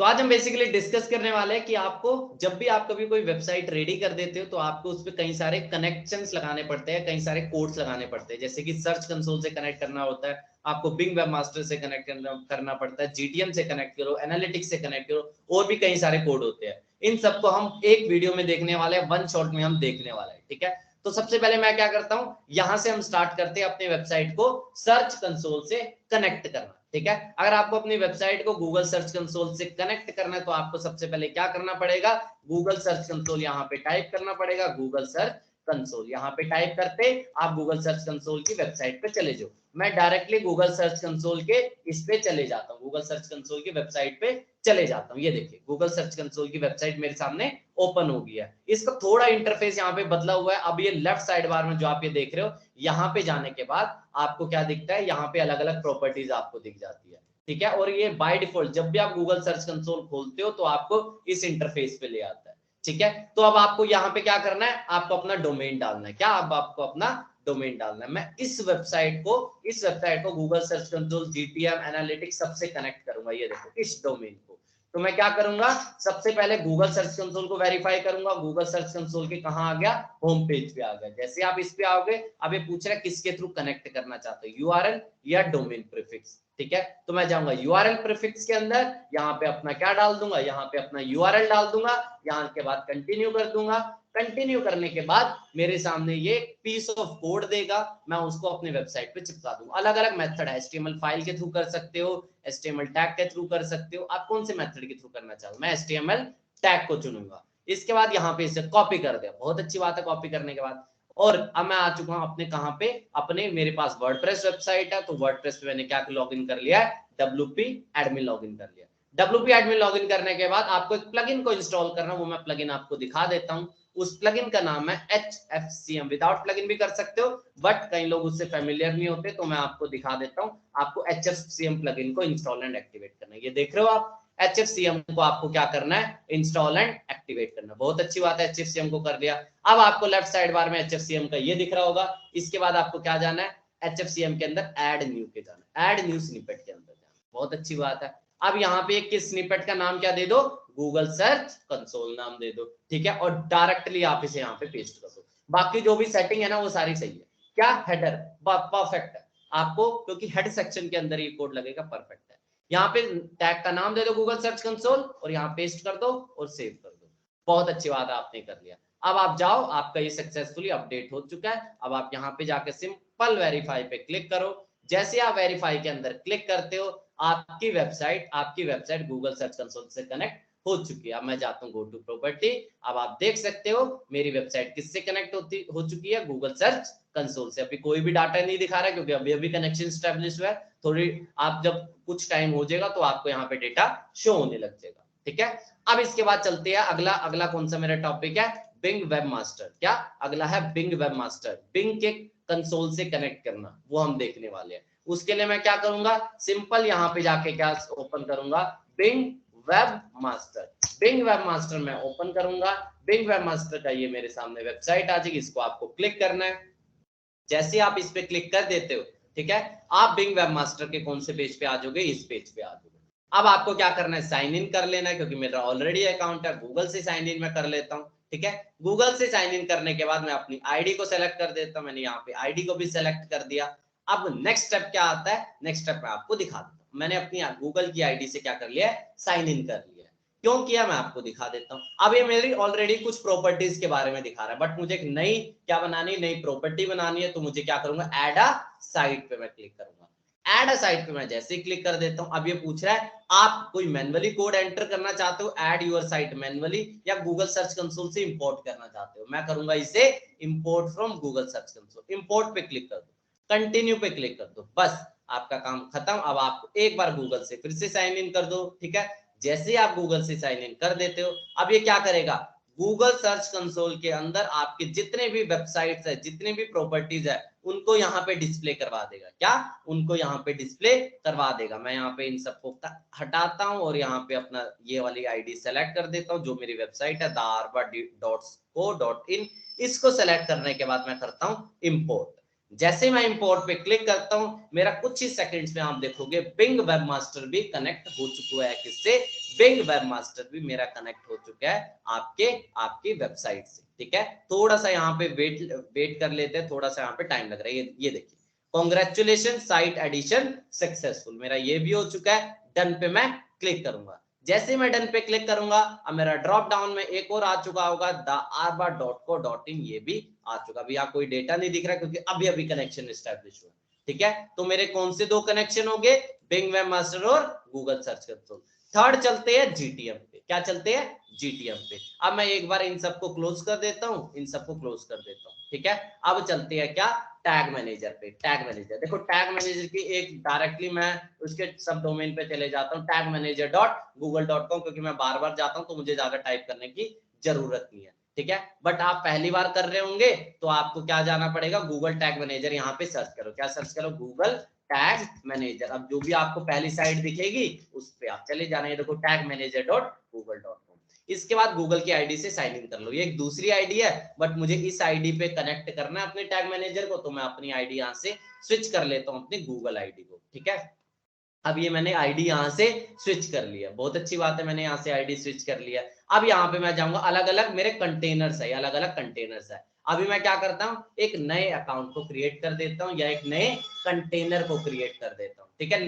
तो आज हम बेसिकली डिस्कस करने वाले हैं कि आपको जब भी आप कभी कोई वेबसाइट रेडी कर देते हो तो आपको उस पे कई सारे कनेक्शंस लगाने पड़ते हैं, कई सारे कोड्स लगाने पड़ते हैं, जैसे कि सर्च कंसोल से कनेक्ट करना होता है, आपको बिंग वेबमास्टर से कनेक्ट करना पड़ता है, जीटीएम से कनेक्ट करो, एनालिटिक्स से कनेक्ट करो, और भी कई सारे कोड होते हैं। इन सबको हम एक वीडियो में देखने वाले हैं, वन शॉट में हम देखने वाले हैं, ठीक है। तो सबसे पहले मैं क्या करता हूं, यहां से हम स्टार्ट करते हैं अपनी वेबसाइट को सर्च कंसोल से कनेक्ट करना, ठीक है। अगर आपको अपनी वेबसाइट को गूगल सर्च कंसोल से कनेक्ट करना है तो आपको सबसे पहले क्या करना पड़ेगा, गूगल सर्च कंसोल यहाँ पे टाइप करना पड़ेगा, गूगल सर्च कंसोल यहाँ पे टाइप करते आप गूगल सर्च कंसोल की वेबसाइट पे चले जाओ। मैं डायरेक्टली गूगल सर्च कंसोल के इस पे चले जाता हूँ, गूगल सर्च कंसोल की वेबसाइट पे चले जाता हूँ। ये देखिए गूगल सर्च कंसोल की वेबसाइट मेरे सामने ओपन हो गया है। इसका थोड़ा इंटरफेस यहाँ पे बदला हुआ है। अब ये लेफ्ट साइड बार में जो आप ये देख रहे हो, यहाँ पे जाने के बाद आपको क्या दिखता है, यहाँ पे अलग अलग प्रॉपर्टीज आपको दिख जाती है, ठीक है। और ये बाय डिफॉल्ट जब भी आप गूगल सर्च कंसोल खोलते हो तो आपको इस इंटरफेस पे ले आता है, ठीक है। तो अब आपको यहाँ पे क्या करना है, आपको अपना डोमेन डालना है। क्या, अब आपको अपना डोमेन डालना है। मैं इस वेबसाइट को Google search console, GTM, analytics सबसे कनेक्ट करूंगा। ये देखो इस डोमेन को। तो मैं क्या करूंगा, सबसे पहले गूगल सर्च कंसोल को वेरीफाई करूंगा। गूगल सर्च कंसोल के कहां आ गया, होम पेज पे आ गया। जैसे आप इस पे आओगे, अब ये पूछ रहा है किसके थ्रू कनेक्ट करना चाहते हो, यूआरएल या डोमेन प्रीफिक्स, ठीक है। तो मैं जाऊंगा यूआरएल प्रीफिक्स के अंदर, यहाँ पे अपना क्या डाल दूंगा, यहाँ पे अपना यूआरएल डाल दूंगा, यहाँ के बाद कंटिन्यू कर दूंगा। कंटिन्यू करने के बाद मेरे सामने ये पीस ऑफ कोड देगा, मैं उसको अपने वेबसाइट पे चिपका दूंगा। अलग अलग मेथड है, एचटीएमएल फाइल के थ्रू कर सकते हो, एचटीएमएल टैग के थ्रू कर सकते हो, आप कौन से मेथड के थ्रू करना चाहो। मैं एचटीएमएल टैग को चुनूंगा। इसके बाद यहाँ पे इसे कॉपी कर दिया, बहुत अच्छी बात है कॉपी करने के बाद। और अब मैं आ चुका हूं अपने कहां पे, अपने मेरे पास वर्डप्रेस वेबसाइट है, तो वर्डप्रेस पे मैंने क्या लॉगिन कर लिया है, डब्ल्यूपी एडमिन लॉगिन कर लिया। डब्ल्यूपी एडमिन लॉगिन करने के बाद आपको एक प्लगइन को इंस्टॉल करना, वो मैं प्लगइन आपको दिखा देता हूं। उस प्लगइन का नाम है HFCM। विदाउट प्लगइन भी कर सकते हो, बट कई लोग उससे फेमिलियर नहीं होते, तो मैं आपको दिखा देता हूं। आपको HFCM प्लगइन को इंस्टॉल एंड एक्टिवेट करना है। ये देख रहे हो आप, HFCM को आपको क्या करना है, इंस्टॉल एंड एक्टिवेट करना। बहुत अच्छी बात है, HFCM को कर लिया। अब आपको लेफ्ट साइड बार में HFCM का ये दिख रहा होगा। इसके बाद आपको क्या जाना है, HFCM के अंदर ऐड न्यू के जाना, ऐड न्यू स्निपेट के अंदर जाना। बहुत अच्छी बात है। अब यहाँ पे किस स्निपेट का नाम क्या दे दो, गूगल सर्च कंसोल नाम दे दो, ठीक है। और डायरेक्टली आप इसे यहाँ पे पेस्ट कर दो। बाकी जो भी सेटिंग है ना वो सारी सही है। क्या, हेडर परफेक्ट है आपको, क्योंकि हेड सेक्शन के अंदर ये कोड लगेगा, परफेक्ट है। यहाँ पे टैग का नाम दे दो गूगल सर्च कंसोल, और यहाँ पेस्ट कर दो और सेव कर दो। बहुत अच्छी बात है, आपने कर लिया। अब आप जाओ, आपका ये सक्सेसफुली अपडेट हो चुका है। अब आप यहाँ पे जाके सिंपल वेरीफाई पे क्लिक करो। जैसे आप वेरीफाई के अंदर क्लिक करते हो, आपकी वेबसाइट गूगल सर्च कंसोल से कनेक्ट हो चुकी है। अब मैं जाता हूँ गो टू प्रॉपर्टी। अब आप देख सकते हो मेरी वेबसाइट किससे कनेक्ट हो चुकी है, गूगल सर्च कंसोल से। अभी कोई भी डाटा नहीं दिखा रहा है, क्योंकि अभी अभी कनेक्शन स्टैब्लिश हुआ है। थोड़ी आप जब कुछ टाइम हो जाएगा तो आपको यहाँ पे डेटा शो होने लग जाएगा, ठीक है। अब इसके बाद चलते हैं अगला। अगला कौन सा मेरा टॉपिक है, बिंग वेब मास्टर। क्या, अगला है बिंग वेब मास्टर, बिंग के कंसोल से कनेक्ट करना, वो हम देखने वाले हैं। उसके लिए मैं क्या करूंगा, सिंपल यहाँ पे जाके क्या ओपन करूंगा, Bing web master. Bing web master मैं ओपन करूंगा। बिंग वेब मास्टर का ये मेरे सामने वेबसाइट आ जाएगी, इसको आपको क्लिक करना है। जैसे आप इस पे क्लिक कर देते हो, ठीक है, आप बिंग वेब मास्टर के कौन से पेज पे आ जाओगे, इस पेज पे आ जाओगे। अब आपको क्या करना है, साइन इन कर लेना है, क्योंकि मेरा ऑलरेडी अकाउंट है। गूगल से साइन इन मैं कर लेता हूँ, ठीक है। गूगल से साइन इन करने के बाद मैं अपनी आईडी को सेलेक्ट कर देता हूँ। मैंने यहाँ पे आईडी को भी सेलेक्ट कर दिया। अब नेक्स्ट स्टेप क्या आता है, नेक्स्ट स्टेप मैं आपको दिखा देता हूँ। मैंने अपनी गूगल की आईडी से क्या कर लिया है, साइन इन कर लिया। क्यों किया मैं आपको दिखा देता हूँ। अब ये मेरी ऑलरेडी कुछ प्रॉपर्टीज के बारे में दिखा रहा है, बट मुझे एक नई क्या बनानी, नई प्रॉपर्टी बनानी है। तो मुझे क्या करूंगा, ऐड अ साइट पे मैं क्लिक करूंगा। ऐड अ साइट पे मैं जैसे ही क्लिक कर देता हूं, अब ये पूछ रहा है आप कोई मैन्युअली कोड एंटर करना चाहते हो, ऐड योर साइट मैन्युअली, या गूगल सर्च कंसोल से इंपोर्ट करना चाहते हो। मैं करूंगा इसे import from Google search console. Import पे क्लिक कर दो, कंटिन्यू पे क्लिक कर दो, बस आपका काम खत्म। अब आप एक बार गूगल से फिर से साइन इन कर दो, ठीक है। जैसे ही आप गूगल से साइन इन कर देते हो, अब ये क्या करेगा, गूगल सर्च कंसोल के अंदर आपके जितने भी वेबसाइट्स है, जितने भी प्रॉपर्टीज है, उनको यहाँ पे डिस्प्ले करवा देगा। क्या, उनको यहाँ पे डिस्प्ले करवा देगा। मैं यहाँ पे इन सबको हटाता हूँ और यहाँ पे अपना ये वाली आईडी सेलेक्ट कर देता हूँ, जो मेरी वेबसाइट है darba.co.in। इसको सेलेक्ट करने के बाद मैं करता हूँ इंपोर्ट। जैसे मैं इंपोर्ट पे क्लिक करता हूं, मेरा कुछ ही सेकंड्स में आप देखोगे बिंग वेब मास्टर भी कनेक्ट हो चुका है, किससे, बिंग वेबमास्टर भी मेरा कनेक्ट हो चुका है आपकी वेबसाइट से। ठीक है, थोड़ा सा यहाँ पे वेट कर लेते हैं, थोड़ा सा यहाँ पे टाइम लग रहा है। ये देखिए, कॉन्ग्रेचुलेशन, साइट एडिशन सक्सेसफुल, मेरा ये भी हो चुका है। डन पे मैं क्लिक करूंगा। जैसे मैं डन पे क्लिक करूंगा, अब मेरा ड्रॉप डाउन में एक और आ चुका होगा, thearbar.co.in, ये भी आ चुका। अभी यहाँ कोई डेटा नहीं दिख रहा क्योंकि अभी अभी कनेक्शन एस्टैब्लिश हुआ। ठीक है, तो मेरे कौन से दो कनेक्शन हो गए, बिंग वेबमास्टर और गूगल सर्च कंसोल। थर्ड चलते हैं जीटीएम पे। क्या चलते हैं, जीटीएम पे। अब मैं एक बार इन सबको क्लोज कर देता हूं, इन सबको क्लोज कर देता हूं। ठीक है, अब चलते हैं क्या, टैग मैनेजर पे। टैग मैनेजर देखो, टैग मैनेजर की एक डायरेक्टली मैं उसके सब डोमेन पे चले जाता हूँ, tagmanager.google.com, क्योंकि मैं बार बार जाता हूँ तो मुझे ज्यादा टाइप करने की जरूरत नहीं है। ठीक है, बट आप पहली बार कर रहे होंगे तो आपको क्या जाना पड़ेगा, गूगल टैग मैनेजर यहाँ पे सर्च करो। क्या सर्च करो, गूगल टैग मैनेजर। अब जो भी आपको पहली साइट दिखेगी उस पे आप चले जाना। ये देखो, tagmanager.google.com। इसके बाद गूगल की आईडी से साइन इन कर लो। ये एक दूसरी आईडी है, बट मुझे इस आईडी पे कनेक्ट करना है अपने टैग मैनेजर को, तो मैं अपनी आईडी यहाँ से स्विच कर लेता हूँ, अपनी गूगल आईडी को। ठीक है, अब ये मैंने आईडी यहाँ से स्विच कर लिया, बहुत अच्छी बात है, मैंने यहाँ से आईडी स्विच कर लिया। अब यहाँ पे मैं जाऊंगा, अलग अलग मेरे कंटेनर्स है, अलग अलग कंटेनर्स है। अभी मैं क्या करता हूँ, एक नए अकाउंट को क्रिएट कर देता हूँ, या एक नए कंटेनर को क्रिएट कर देता हूँ। ठीक है,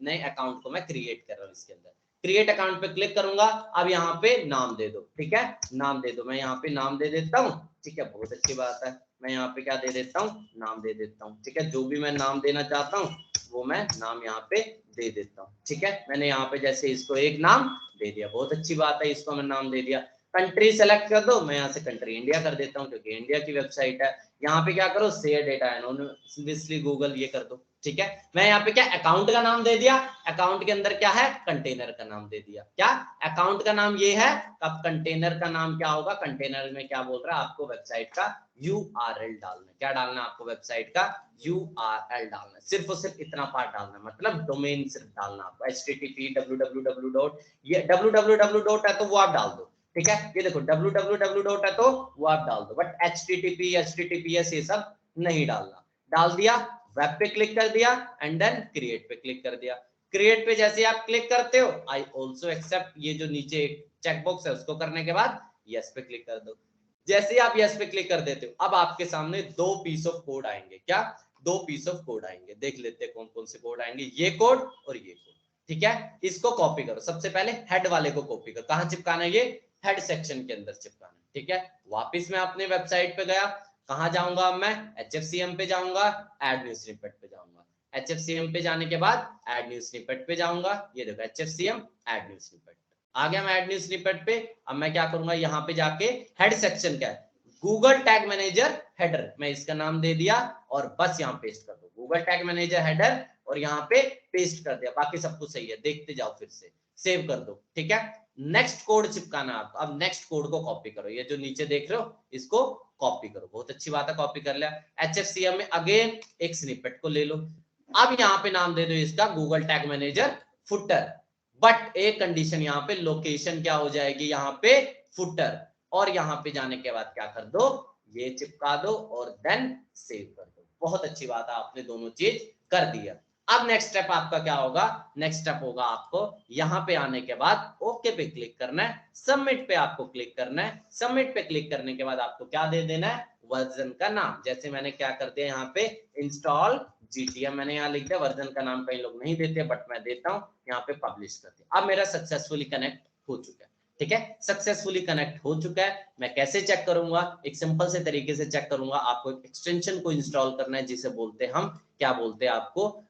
नए अकाउंट को मैं क्रिएट कर रहा हूँ। इसके अंदर क्रिएट अकाउंट पे क्लिक करूंगा। अब यहाँ पे नाम दे दो। ठीक है, नाम दे दो, मैं यहाँ पे नाम दे देता हूँ। ठीक है, बहुत अच्छी बात है, मैं यहाँ पे क्या दे देता हूँ, नाम दे देता हूँ। ठीक है, जो भी मैं नाम देना चाहता हूँ वो मैं नाम यहाँ पे दे देता हूँ। ठीक है, मैंने यहाँ पे जैसे इसको एक नाम दे दिया, बहुत अच्छी बात है, इसको मैं नाम दे दिया। कंट्री सेलेक्ट कर दो, मैं यहाँ से कंट्री इंडिया कर देता हूँ क्योंकि इंडिया की वेबसाइट है। यहाँ पे क्या करो, शेयर डेटा एनोनिमसली गूगल, ये कर दो। ठीक है, मैं यहाँ पे क्या अकाउंट का नाम दे दिया, अकाउंट के अंदर क्या है, कंटेनर का नाम दे दिया। क्या अकाउंट का नाम ये है, अब कंटेनर का नाम क्या होगा, कंटेनर में क्या बोल रहा है आपको, वेबसाइट का URL डालना। क्या डालना आपको, वेबसाइट का URL डालना, सिर्फ और सिर्फ इतना पार्ट डालना, मतलब डोमेन सिर्फ डालना आपको, http www. ये www है तो वो आप डाल दो। ठीक है, ये देखो www है तो वो आप डाल दो, बट http https ये सब नहीं डालना। डाल दिया, वेब पे क्लिक कर दिया, एंड देन क्रिएट पे क्लिक कर दिया। क्रिएट पे जैसे आप क्लिक करते हो, आई ऑल्सो एक्सेप्ट, ये जो नीचे चेकबॉक्स है उसको करने के बाद यस पे क्लिक कर दो। जैसे आप यस पे क्लिक कर देते हो, अब आपके सामने दो पीस ऑफ कोड आएंगे। क्या, दो पीस ऑफ कोड आएंगे, देख लेते हैं कौन कौन से कोड आएंगे, ये कोड और ये कोड। ठीक है, इसको कॉपी करो। सबसे पहले हेड वाले को कॉपी करो, कहां चिपकाना है, ये हेड सेक्शन के अंदर चिपकाना है। ठीक है, वापस मैं अपने वेबसाइट पे गया, कहां जाऊंगा, अब मैं HFCM पे जाऊंगा, ऐड न्यू स्निपेट पे जाऊंगा। HFCM पे जाने के बाद ऐड न्यू स्निपेट पे जाऊंगा, ये देखो HFCM ऐड न्यू स्निपेट आ गया। मैं ऐड न्यू स्निपेट पे, अब मैं क्या करूंगा, यहाँ पे जाके हेड सेक्शन क्या है, गूगल टैग मैनेजर हेडर, मैं इसका नाम दे दिया और बस यहाँ पेस्ट कर दो, गूगल टैग मैनेजर हेडर, और यहाँ पे पेस्ट कर दिया। बाकी सब कुछ सही है, देखते जाओ, फिर से सेव कर दो। ठीक है, नेक्स्ट कोड चिपकाना आपको। अब नेक्स्ट कोड को कॉपी करो, ये जो नीचे देख रहे हो इसको कॉपी करो, बहुत अच्छी बात है, कॉपी कर लिया। HFCM में अगेन एक स्निपेट को ले लो। अब यहाँ पे नाम दे दो इसका Google tag manager footer, but एक कंडीशन, यहाँ पे लोकेशन क्या हो जाएगी, यहाँ पे फुटर, और यहाँ पे जाने के बाद क्या कर दो, ये चिपका दो और देन सेव कर दो। बहुत अच्छी बात है, आपने दोनों चीज कर दिया। अब नेक्स्ट स्टेप आपका क्या होगा, नेक्स्ट स्टेप होगा आपको यहाँ पे आने के बाद ओके पे क्लिक करना है, सबमिट पे आपको क्लिक करना है। सबमिट पे क्लिक करने के बाद आपको क्या दे देना है, वर्जन का नाम। जैसे मैंने क्या कर दिया, यहाँ पे इंस्टॉल GTM मैंने यहाँ लिख दिया, वर्जन का नाम कई लोग नहीं देते बट मैं देता हूँ, यहाँ पे पब्लिश कर दिया। अब मेरा सक्सेसफुली कनेक्ट हो चुका है। ठीक है, सक्सेसफुली कनेक्ट हो चुका है। मैं कैसे चेक करूंगा, एक सिंपल से तरीके से चेक करूंगा। आपको एक एक्सटेंशन को इंस्टॉल करना है, जिसे बोलते हैं हम, क्या बोलते हैं आपको,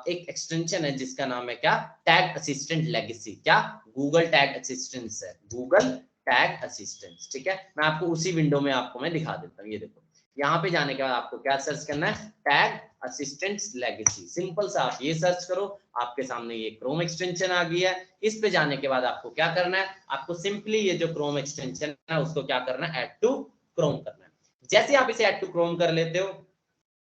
एक एक्सटेंशन है जिसका नाम है क्या, टैग असिस्टेंट लेगेसी। क्या, गूगल टैग असिस्टेंट है, गूगल टैग असिस्टेंट। ठीक है, मैं आपको उसी विंडो में आपको मैं दिखा देता हूँ। ये देखो, यहाँ पे जाने के बाद आपको क्या सर्च करना है, टैग असिस्टेंट लेगेसी। सिंपल सा आप ये सर्च करो, आपके सामने ये क्रोम एक्सटेंशन आ गई है। इस पे जाने के बाद आपको क्या करना है, आपको सिंपली ये जो क्रोम एक्सटेंशन है उसको क्या करना है, ऐड टू क्रोम करना है। जैसे आप इसे ऐड टू क्रोम कर लेते हो,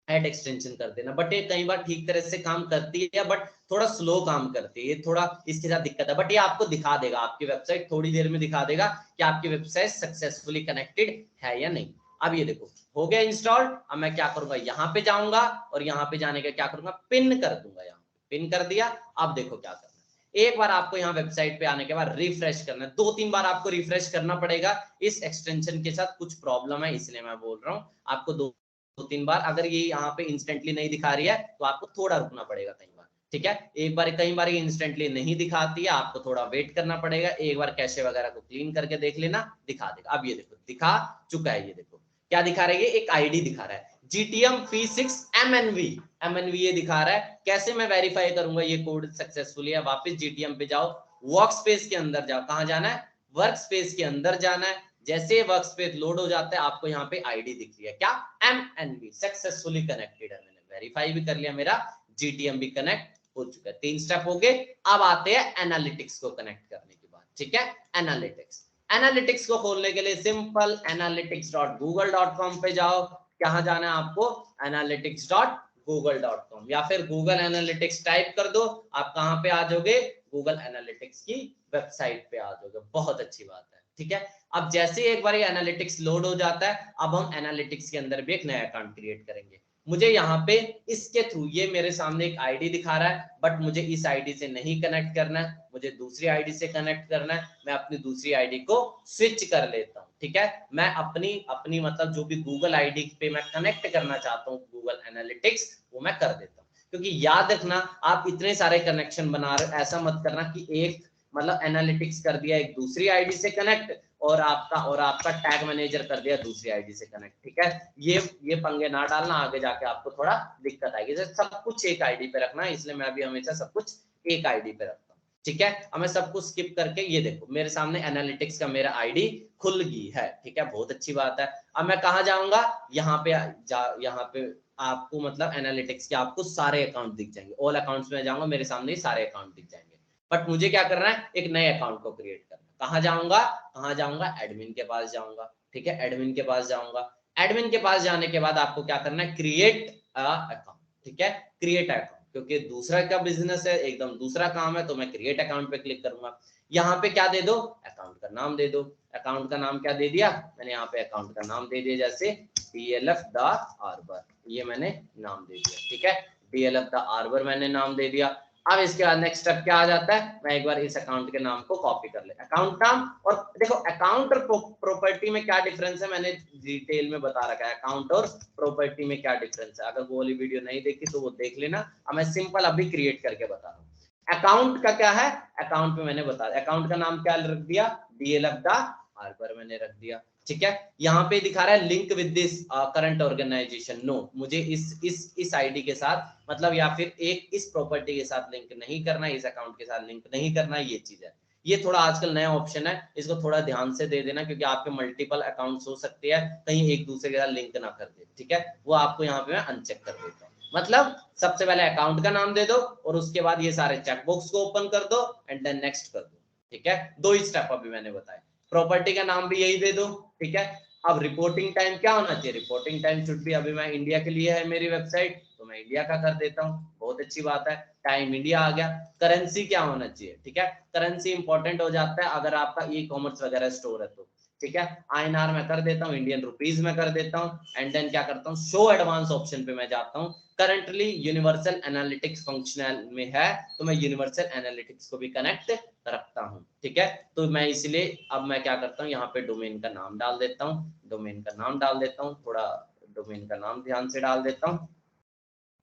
ऐड एक्सटेंशन कर देना। बट ये कई बार ठीक तरह से काम करती है, बट थोड़ा स्लो काम करती है, ये थोड़ा इसके साथ दिक्कत है। बट ये आपको दिखा देगा, आपकी वेबसाइट थोड़ी देर में दिखा देगा कि आपकी वेबसाइट सक्सेसफुली कनेक्टेड है या नहीं। अब ये देखो, हो गया इंस्टॉल। अब मैं क्या करूंगा, यहाँ पे जाऊंगा और यहाँ पे जाने का क्या करूंगा, पिन कर दूंगा। यहाँ पिन कर दिया। अब देखो क्या करना है, एक बार आपको यहाँ वेबसाइट पे आने के बाद रिफ्रेश करना है, 2-3 बार आपको रिफ्रेश करना पड़ेगा। इस एक्सटेंशन के साथ कुछ प्रॉब्लम है इसलिए मैं बोल रहा हूँ आपको 2-3 बार। अगर ये यहाँ पे इंस्टेंटली नहीं दिखा रही है तो आपको थोड़ा रुकना पड़ेगा कई बार, ठीक है। एक बार कई बार ये इंस्टेंटली नहीं दिखाती है, आपको थोड़ा वेट करना पड़ेगा। एक बार कैशे वगैरह को क्लीन करके देख लेना, दिखा देगा। अब ये देखो दिखा चुका है, ये देखो क्या दिखा रहा है, ये एक आईडी दिखा रहा है GTM P6 MNV ये दिखा रहा है। कैसे मैं वेरीफाई करूंगा ये कोड सक्सेसफुली है? वापस GTM पे जाओ, वर्क स्पेस के अंदर जाओ। कहां जाना है? वर्क स्पेस के अंदर जाना है। जैसे वर्क स्पेस लोड हो जाता है आपको यहाँ पे आईडी दिख रही है, क्या? MNV सक्सेसफुली कनेक्टेड है। मैंने वेरीफाई भी कर लिया, मेरा GTM भी कनेक्ट हो चुका है। 3 स्टेप हो गए। अब आते हैं एनालिटिक्स को कनेक्ट करने के बाद, ठीक है। एनालिटिक्स को खोलने के लिए सिंपल analytics.google.com पे जाओ। कहां जाना है आपको? analytics.google.com, या फिर गूगल एनालिटिक्स टाइप कर दो। आप कहां पे आ जाओगे? गूगल एनालिटिक्स की वेबसाइट पे आ जाओगे। बहुत अच्छी बात है, ठीक है। अब जैसे एक बार ये एनालिटिक्स लोड हो जाता है, अब हम एनालिटिक्स के अंदर भी एक नया अकाउंट क्रिएट करेंगे। मुझे यहाँ पे इसके थ्रू, ये मेरे सामने एक आईडी दिखा रहा है, बट मुझे इस आईडी से नहीं कनेक्ट करना है, मुझे दूसरी आईडी से कनेक्ट करना है। मैं अपनी दूसरी आईडी को स्विच कर लेता हूँ, ठीक है। मैं अपनी मतलब जो भी गूगल आईडी पे मैं कनेक्ट करना चाहता हूँ गूगल एनालिटिक्स, वो मैं कर देता हूँ। क्योंकि याद रखना, आप इतने सारे कनेक्शन बना रहे हो, ऐसा मत करना कि एक मतलब एनालिटिक्स कर दिया एक दूसरी आईडी से कनेक्ट, और आपका टैग मैनेजर कर दिया दूसरी आईडी से कनेक्ट, ठीक है। ये पंगे ना डालना, आगे जाके आपको थोड़ा दिक्कत आएगी। सब कुछ एक आईडी पे रखना है, इसलिए मैं भी हमेशा सब कुछ एक आईडी पे रखता हूँ, ठीक है। अब मैं सब कुछ स्किप करके, ये देखो मेरे सामने एनालिटिक्स का मेरा आईडी खुल गई है, ठीक है। बहुत अच्छी बात है। अब मैं कहाँ जाऊंगा? यहाँ पे आपको मतलब एनालिटिक्स के आपको सारे अकाउंट दिख जाएंगे। ऑल अकाउंट्स में जाऊंगा, मेरे सामने सारे अकाउंट दिख जाएंगे। बट मुझे क्या करना है? एक नए अकाउंट को क्रिएट करना। कहाँ जाऊंगा? एडमिन के पास जाऊंगा, ठीक है। एडमिन के पास जाऊंगा। एडमिन के पास जाने के बाद आपको क्या करना है? क्रिएट अकाउंट, ठीक है। क्रिएट अकाउंट, क्योंकि दूसरा का बिजनेस है, एकदम दूसरा काम है, तो मैं क्रिएट अकाउंट पे क्लिक करूंगा। यहाँ पे क्या दे दो? अकाउंट का नाम दे दो। अकाउंट का नाम क्या दे दिया मैंने? यहाँ पे अकाउंट का नाम दे दिया, जैसे DLF द आर्बर, ये मैंने नाम दे दिया, ठीक है। DLF द आर्बर मैंने नाम दे दिया। अब इसके बाद नेक्स्ट स्टेप क्या आ जाता है? मैं एक बार इस अकाउंट के नाम को कॉपी कर ले, अकाउंट नाम। और देखो अकाउंट और प्रॉपर्टी में क्या डिफरेंस है, मैंने डिटेल में बता रखा है। अकाउंट और प्रॉपर्टी में क्या डिफरेंस है, अगर वो वाली वीडियो नहीं देखी तो वो देख लेना। अब मैं सिंपल अभी क्रिएट करके बता रहा हूँ। अकाउंट का क्या है? अकाउंट में मैंने बता दिया, अकाउंट का नाम क्या रख दिया? DLF द आर्बर मैंने रख दिया, ठीक है। यहाँ पे दिखा रहा है link with this current organization. No, मुझे इस आईडी के साथ मतलब, या फिर एक इस प्रॉपर्टी के साथ लिंक नहीं करना, इस अकाउंट के साथ लिंक नहीं करना, ये चीज है। ये थोड़ा आजकल नया ऑप्शन है, इसको थोड़ा ध्यान से दे देना, क्योंकि आपके मल्टीपल अकाउंट्स हो सकते हैं, कहीं एक दूसरे के साथ लिंक ना कर दे, ठीक है। वो आपको यहाँ पे मैं अनचेक कर देता हूँ। मतलब सबसे पहले अकाउंट का नाम दे दो, और उसके बाद ये सारे चेकबॉक्स को ओपन कर दो, एंड देन नेक्स्ट कर दो, ठीक है। 2 ही स्टेप अभी मैंने बताए। प्रॉपर्टी का नाम भी यही दे दो, ठीक है। अब रिपोर्टिंग टाइम क्या होना चाहिए? रिपोर्टिंग टाइम शुड भी, अभी मैं इंडिया के लिए है मेरी वेबसाइट, तो मैं इंडिया का कर देता हूँ। बहुत अच्छी बात है, टाइम इंडिया आ गया। करेंसी क्या होना चाहिए? ठीक है, करेंसी इंपॉर्टेंट हो जाता है अगर आपका ई कॉमर्स वगैरह स्टोर है तो, ठीक है। INR में कर देता हूँ, इंडियन रुपीज में कर देता हूँ, एंड देन क्या करता हूँ? शो एडवांस ऑप्शन पे मैं जाता हूँ। करंटली यूनिवर्सल एनालिटिक्स फंक्शनल में है, तो मैं यूनिवर्सल एनालिटिक्स को भी कनेक्ट रखता हूँ, ठीक है। तो मैं इसलिए अब मैं क्या करता हूँ, यहाँ पे डोमेन का नाम डाल देता हूँ, डोमेन का नाम डाल देता हूँ, थोड़ा डोमेन का नाम ध्यान से डाल देता हूँ,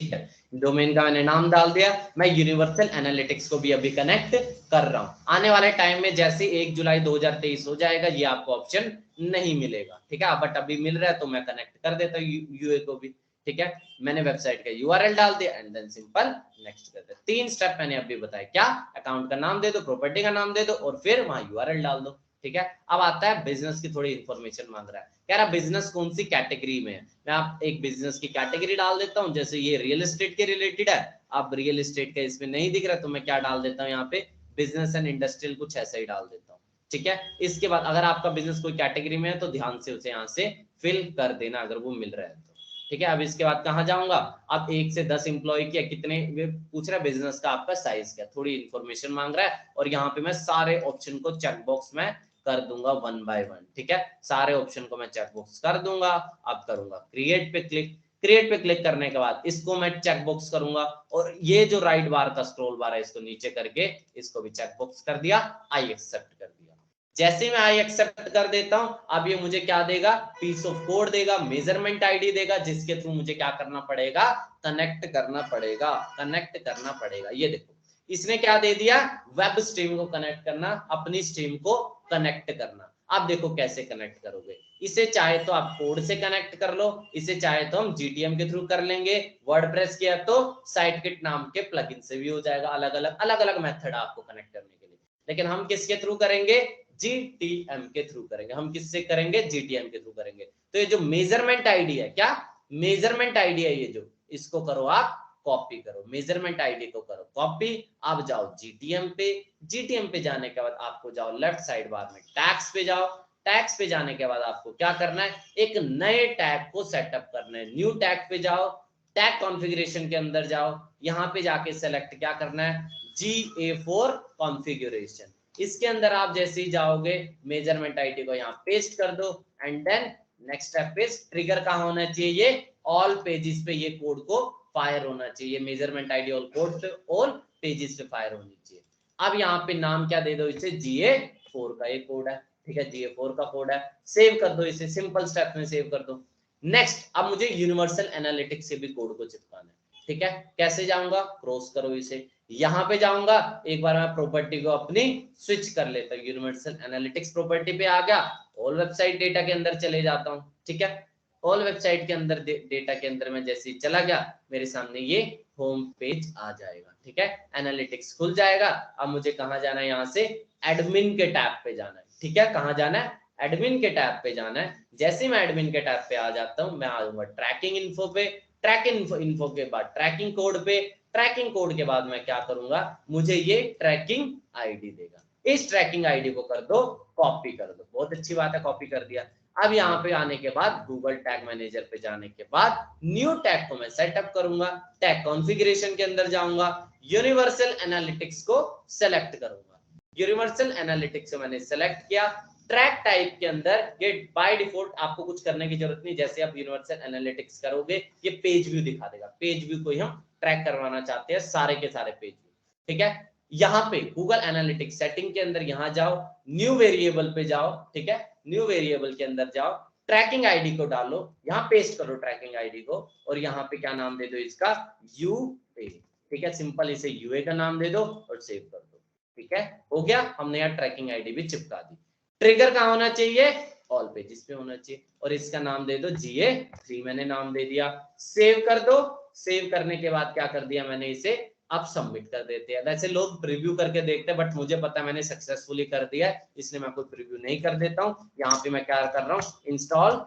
ठीक है। डोमेन का मैंने नाम डाल दिया। मैं यूनिवर्सल एनालिटिक्स को भी अभी कनेक्ट कर रहा हूं। आने वाले टाइम में जैसे 1 जुलाई 2023 हो जाएगा, ये आपको ऑप्शन नहीं मिलेगा, ठीक है। बट अभी मिल रहा है तो मैं कनेक्ट कर देता हूँ यूए को भी, ठीक है। मैंने वेबसाइट का URL डाल दिया, एंड देन सिंपल नेक्स्ट कर दिया। 3 स्टेप मैंने अभी बताया, क्या? अकाउंट का नाम दे दो, प्रॉपर्टी का नाम दे दो, और फिर वहां URL डाल दो, ठीक है। अब आता है बिजनेस की थोड़ी इंफॉर्मेशन मांग रहा है, कह रहा बिजनेस कौन सी कैटेगरी में है। मैं आप एक बिजनेस की कैटेगरी डाल देता हूं, जैसे ये रियल एस्टेट के रिलेटेड है। अब रियल एस्टेट का इसमें नहीं दिख रहा, तो मैं क्या डाल देता हूं यहाँ पे? बिजनेस एंड इंडस्ट्रियल, कुछ ऐसा ही डाल देता हूँ, ठीक है। इसके बाद अगर आपका बिजनेस कोई कैटेगरी में है तो ध्यान से उसे यहाँ से फिल कर देना, अगर वो मिल रहा है तो, ठीक है। अब इसके बाद कहाँ जाऊंगा? अब 1 से 10 एम्प्लॉय किया, कितने पूछ रहा है, बिजनेस का आपका साइज क्या, थोड़ी इंफॉर्मेशन मांग रहा है। और यहाँ पे मैं सारे ऑप्शन को चेकबॉक्स में कर दूंगा 1 बाय 1, ठीक है। सारे ऑप्शन को मैं चेकबॉक्स कर दूंगा। अब करूंगा क्रिएट पे क्लिक। क्रिएट पे क्लिक करने के बाद इसको मैं चेक बॉक्स करूंगा और ये जो राइट बार का स्क्रॉल बार है इसको नीचे करके इसको भी चेक बॉक्स कर दिया, आई एक्सेप्ट कर दिया। जैसे मैं आई एक्सेप्ट कर देता हूं, अब ये मुझे क्या देगा, पीस ऑफ कोड देगा, मेजरमेंट आईडी देगा, जिसके थ्रू मुझे क्या करना पड़ेगा, कनेक्ट करना पड़ेगा, कनेक्ट करना पड़ेगा। ये देखो इसने क्या दे दिया, वेब स्ट्रीम को कनेक्ट करना, अपनी स्ट्रीम को कनेक्ट करना। आप देखो कैसे कनेक्ट करोगे, इसे चाहे तो आप कोड से कनेक्ट कर लो, इसे चाहे तो हम GTM के थ्रू कर लेंगे, वर्डप्रेस किया तो साइटकिट नाम के प्लगइन से भी हो जाएगा। अलग अलग मेथड आपको कनेक्ट करने के लिए, लेकिन हम किसके थ्रू करेंगे, GTM के थ्रू करेंगे। हम किससे करेंगे, GTM के थ्रू करेंगे। तो ये जो मेजरमेंट आईडी है, क्या मेजरमेंट आईडी है, ये जो इसको करो आप कॉपी करो, मेजरमेंट आईडी को करो कॉपी। अब जाओ GTM पे, GTM पे जाने के बाद आपको जाओ लेफ्ट साइड बार में टैग्स पे जाओ, टैग्स पे जाने के बाद आपको क्या करना है, एक नए टैग को सेटअप करना है। न्यू टैग पे जाओ, टैग कॉन्फ़िगरेशन के अंदर जाओ, यहाँ पे जाके सेलेक्ट क्या करना है, GA4 कॉन्फ़िगरेशन। इसके अंदर आप जैसे ही जाओगे मेजरमेंट आईडी को यहाँ पेस्ट कर दो एंड देन नेक्स्ट स्टेप पे ट्रिगर कहाँ होना चाहिए, ऑल पेजेस पे ये कोड को फायर होना चाहिए, मेजरमेंट आईडी ऑल कोड पे ऑल पेजेस पे फायर होनी चाहिए। अब यहाँ पे नाम क्या दे दो इसे, GA4 का ये कोड है, ठीक है, GA4 का कोड है, सेव कर दो इसे, सिंपल स्टेप में सेव कर दो। नेक्स्ट अब मुझे यूनिवर्सल एनालिटिक्स से भी कोड को चिपकाना है, ठीक है, कैसे जाऊंगा, क्रॉस करो इसे, यहाँ पे जाऊंगा, एक बार मैं प्रॉपर्टी को अपनी स्विच कर लेता हूँ, यूनिवर्सल एनालिटिक्स प्रॉपर्टी पे आ गया, ऑल वेबसाइट डेटा के अंदर चले जाता हूँ, ठीक है, ऑल वेबसाइट के अंदर डेटा के अंदर में जैसे ही चला गया मेरे सामने ये होम पेज आ जाएगा, ठीक है, एनालिटिक्स खुल जाएगा। अब मुझे कहाँ जाना है, यहाँ से एडमिन के टैब पे जाना है, ठीक है, कहाँ जाना है, एडमिन के टैब पे जाना है। जैसे ही मैं एडमिन के टैब पे आ जाता हूँ, मैं आ जाऊंगा ट्रैकिंग इन्फो पे, ट्रैकिंग इन्फो के बाद ट्रैकिंग कोड पे, ट्रैकिंग कोड के बाद मैं क्या करूंगा, मुझे ये ट्रैकिंग आईडी देगा, इस ट्रैकिंग आईडी को कर दो कॉपी कर दो, बहुत अच्छी बात है, कॉपी कर दिया। अब यहाँ पे आने के बाद गूगल टैग मैनेजर पे जाने के बाद न्यू टैग को मैं सेटअप करूंगा, टैग कॉन्फ़िगरेशन के अंदर जाऊंगा, यूनिवर्सल एनालिटिक्स को सेलेक्ट करूंगा, यूनिवर्सल एनालिटिक्स को मैंने सेलेक्ट किया। ट्रैक टाइप के अंदर ये बाय डिफॉल्ट आपको कुछ करने की जरूरत नहीं, जैसे आप यूनिवर्सल एनालिटिक्स करोगे ये पेज व्यू दिखा देगा, पेज व्यू को ही हम ट्रैक करवाना चाहते हैं, सारे के सारे पेज व्यू, ठीक है। यहाँ पे गूगल एनालिटिक्स सेटिंग के अंदर यहाँ जाओ, न्यू वेरिएबल पे जाओ, ठीक है, न्यू वेरिएबल के अंदर जाओ, ट्रैकिंग आईडी को डालो, यहाँ पेस्ट करो ट्रैकिंग आईडी को, और यहाँ पे क्या नाम दे दो इसका, UA, ठीक है, सिंपल इसे UA का नाम दे दो और सेव कर दो, ठीक है, हो गया, हमने यहाँ ट्रैकिंग आईडी भी चिपका दी। ट्रिगर कहाँ होना चाहिए, ऑल पेजेस पे होना चाहिए, और इसका नाम दे दो GA3, मैंने नाम दे दिया, सेव कर दो। सेव करने के बाद क्या कर दिया मैंने इसे, अब सबमिट कर देते हैं। वैसे लोग प्रीव्यू करके देखते हैं, बट मुझे पता है मैंने सक्सेसफुली कर दिया है, इसलिए मैं कोई प्रीव्यू नहीं कर देता हूँ। यहाँ पे मैं क्या कर रहा हूँ, इंस्टॉल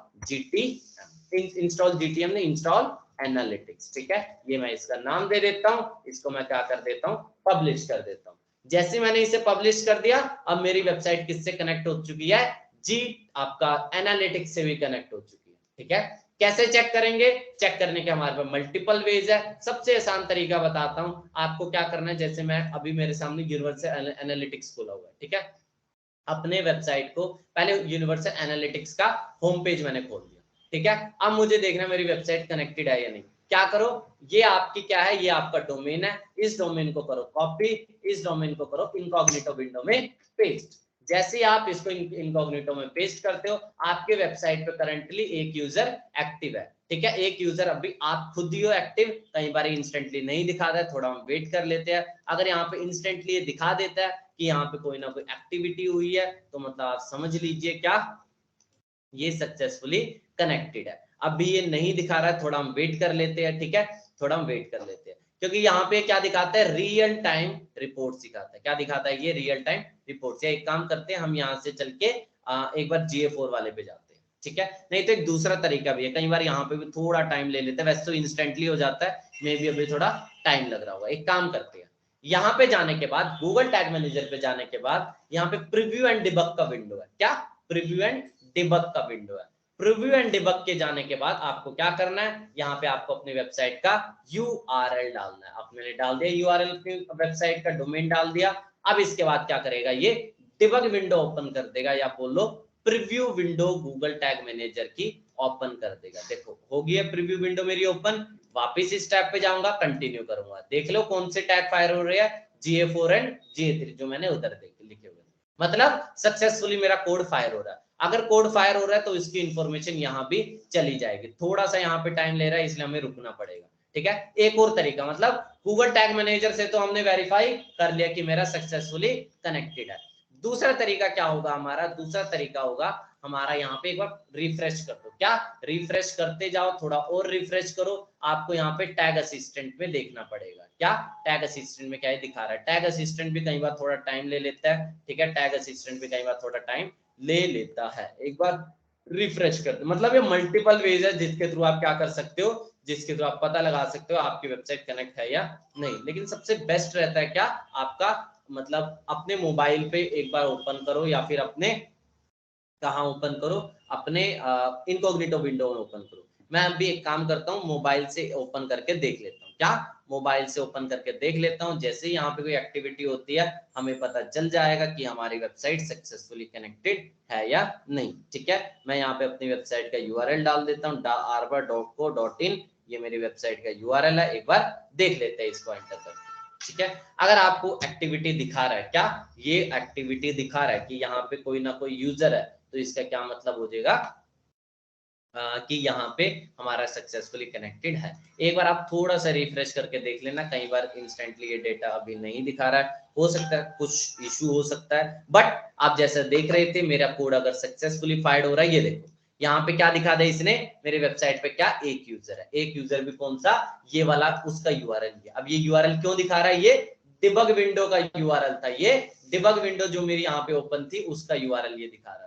GTM ने इंस्टॉल एनालिटिक्स, ठीक है, ये मैं इसका नाम दे देता हूँ, इसको मैं क्या कर देता हूँ, पब्लिश कर देता हूँ। जैसे मैंने इसे पब्लिश कर दिया, अब मेरी वेबसाइट किससे कनेक्ट हो चुकी है, आपका एनालिटिक्स से भी कनेक्ट हो चुकी है, ठीक है। कैसे चेक करेंगे, चेक करने के हमारे पास मल्टीपल वेज है। सबसे आसान तरीका बताता हूं आपको क्या करना है, जैसे मैं अभी मेरे सामने यूनिवर्सल एनालिटिक्स खोला हुआ है, ठीक है, अपने वेबसाइट को पहले यूनिवर्सल एनालिटिक्स का होम पेज मैंने खोल दिया, ठीक है। अब मुझे देखना मेरी वेबसाइट कनेक्टेड है या नहीं, क्या करो, ये आपकी क्या है, ये आपका डोमेन है, इस डोमेन को करो कॉपी, इस डोमेन को करो इनकॉग्निटो विंडो में पेस्ट। जैसे ही आप इसको इनकॉग्निटो में पेस्ट करते हो, आपके वेबसाइट पे करंटली एक यूजर एक्टिव है, ठीक है, एक यूजर अभी आप खुद ही हो एक्टिव, कई बार इंस्टेंटली नहीं दिखाता है, थोड़ा हम वेट कर लेते हैं। अगर यहाँ पे इंस्टेंटली ये दिखा देता है कि यहाँ पे कोई ना कोई एक्टिविटी हुई है, तो मतलब आप समझ लीजिए क्या, ये सक्सेसफुली कनेक्टेड है। अभी ये नहीं दिखा रहा है, थोड़ा हम वेट कर लेते हैं, ठीक है, थोड़ा हम वेट कर लेते हैं, क्योंकि यहाँ पे क्या दिखाता है, रियल टाइम रिपोर्ट्स दिखाता है। क्या दिखाता है ये, रियल टाइम रिपोर्ट्स। या एक काम करते हैं, हम यहाँ से चल के एक बार GA4 वाले पे जाते हैं, ठीक है। नहीं तो एक दूसरा तरीका भी है, कई बार यहाँ पे भी थोड़ा टाइम ले लेते हैं, वैसे तो इंस्टेंटली हो जाता है, मे भी अभी थोड़ा टाइम लग रहा होगा। एक काम करते हैं, यहाँ पे जाने के बाद गूगल टैग मैनेजर पे जाने के बाद यहाँ पे प्रीव्यू एंड डिबग का विंडो है, क्या, प्रीव्यू एंड डिबग का विंडो है। प्रीव्यू एंड डिबग के जाने के बाद आपको क्या करना है, यहाँ पे आपको अपनी वेबसाइट का URL डालना है। आपने डाल दिया URL, अपनी वेबसाइट का डोमेन डाल दिया। अब इसके बाद क्या करेगा, ये डिबग विंडो ओपन कर देगा, या बोलो preview window Google tag manager की ओपन कर देगा। देखो हो गई है प्रीव्यू विंडो मेरी ओपन। वापिस इस टैब पे जाऊंगा, कंटिन्यू करूंगा, देख लो कौन से टैग फायर हो रहे हैं, GA4 एंड GA3 जो मैंने उधर लिखे हुए, मतलब सक्सेसफुली मेरा कोड फायर हो रहा है। अगर कोड फायर हो रहा है तो इसकी इंफॉर्मेशन यहाँ भी चली जाएगी। थोड़ा सा यहाँ पे टाइम ले रहा है इसलिए हमें रुकना पड़ेगा, ठीक है। एक और तरीका, मतलब गूगल टैग मैनेजर से तो हमने वेरीफाई कर लिया कि मेरा सक्सेसफुली कनेक्टेड है। दूसरा तरीका क्या होगा हमारा, दूसरा तरीका होगा हमारा यहाँ पे एक बार रिफ्रेश कर दो। क्या रिफ्रेश करते जाओ, थोड़ा और रिफ्रेश करो, आपको यहाँ पे टैग असिस्टेंट में देखना पड़ेगा। क्या टैग असिस्टेंट में क्या दिखा रहा है, टैग असिस्टेंट भी कई बार थोड़ा टाइम ले लेता है, ठीक है। टैग असिस्टेंट भी कई बार थोड़ा टाइम ले लेता है। एक बार रिफ्रेश कर दो, मतलब ये मल्टीपल वेज है जिसके थ्रू आप क्या कर सकते हो, जिसके थ्रू आप पता लगा सकते हो आपकी वेबसाइट कनेक्ट है या नहीं। लेकिन सबसे बेस्ट रहता है क्या, आपका मतलब अपने मोबाइल पे एक बार ओपन करो, या फिर अपने कहाँ ओपन करो, अपने इनकॉग्निटो विंडो में ओपन करो। मैं अभी एक काम करता हूँ, मोबाइल से ओपन करके देख लेता हूँ। क्या मोबाइल से ओपन करके देख लेता हूँ, जैसे ही यहाँ पे कोई एक्टिविटी होती है हमें पता चल जाएगा कि हमारी वेबसाइट सक्सेसफुली कनेक्टेड है या नहीं, ठीक है। मैं यहाँ पे अपनी वेबसाइट का URL डाल देता हूँ, arbor.co.in, ये मेरी वेबसाइट का URL है। एक बार देख लेते हैं इसको एंटर करके, ठीक है। अगर आपको एक्टिविटी दिखा रहा है, क्या ये एक्टिविटी दिखा रहा है कि यहाँ पे कोई ना कोई यूजर है, तो इसका क्या मतलब हो जाएगा कि यहाँ पे हमारा सक्सेसफुली कनेक्टेड है। एक बार आप थोड़ा सा रिफ्रेश करके देख लेना, कई बार इंस्टेंटली ये डेटा अभी नहीं दिखा रहा है, हो सकता है कुछ इशू हो सकता है, बट आप जैसा देख रहे थे मेरा कोड अगर सक्सेसफुली फाइंड हो रहा है, ये देखो यहाँ पे क्या दिखा दे इसने, मेरी वेबसाइट पे क्या एक यूजर है, एक यूजर भी कौन सा, ये वाला, उसका URL है। अब ये URL क्यों दिखा रहा है, ये डिबग विंडो का URL था, ये डिबग विंडो जो मेरी यहाँ पे ओपन थी उसका URL ये दिखा रहा था,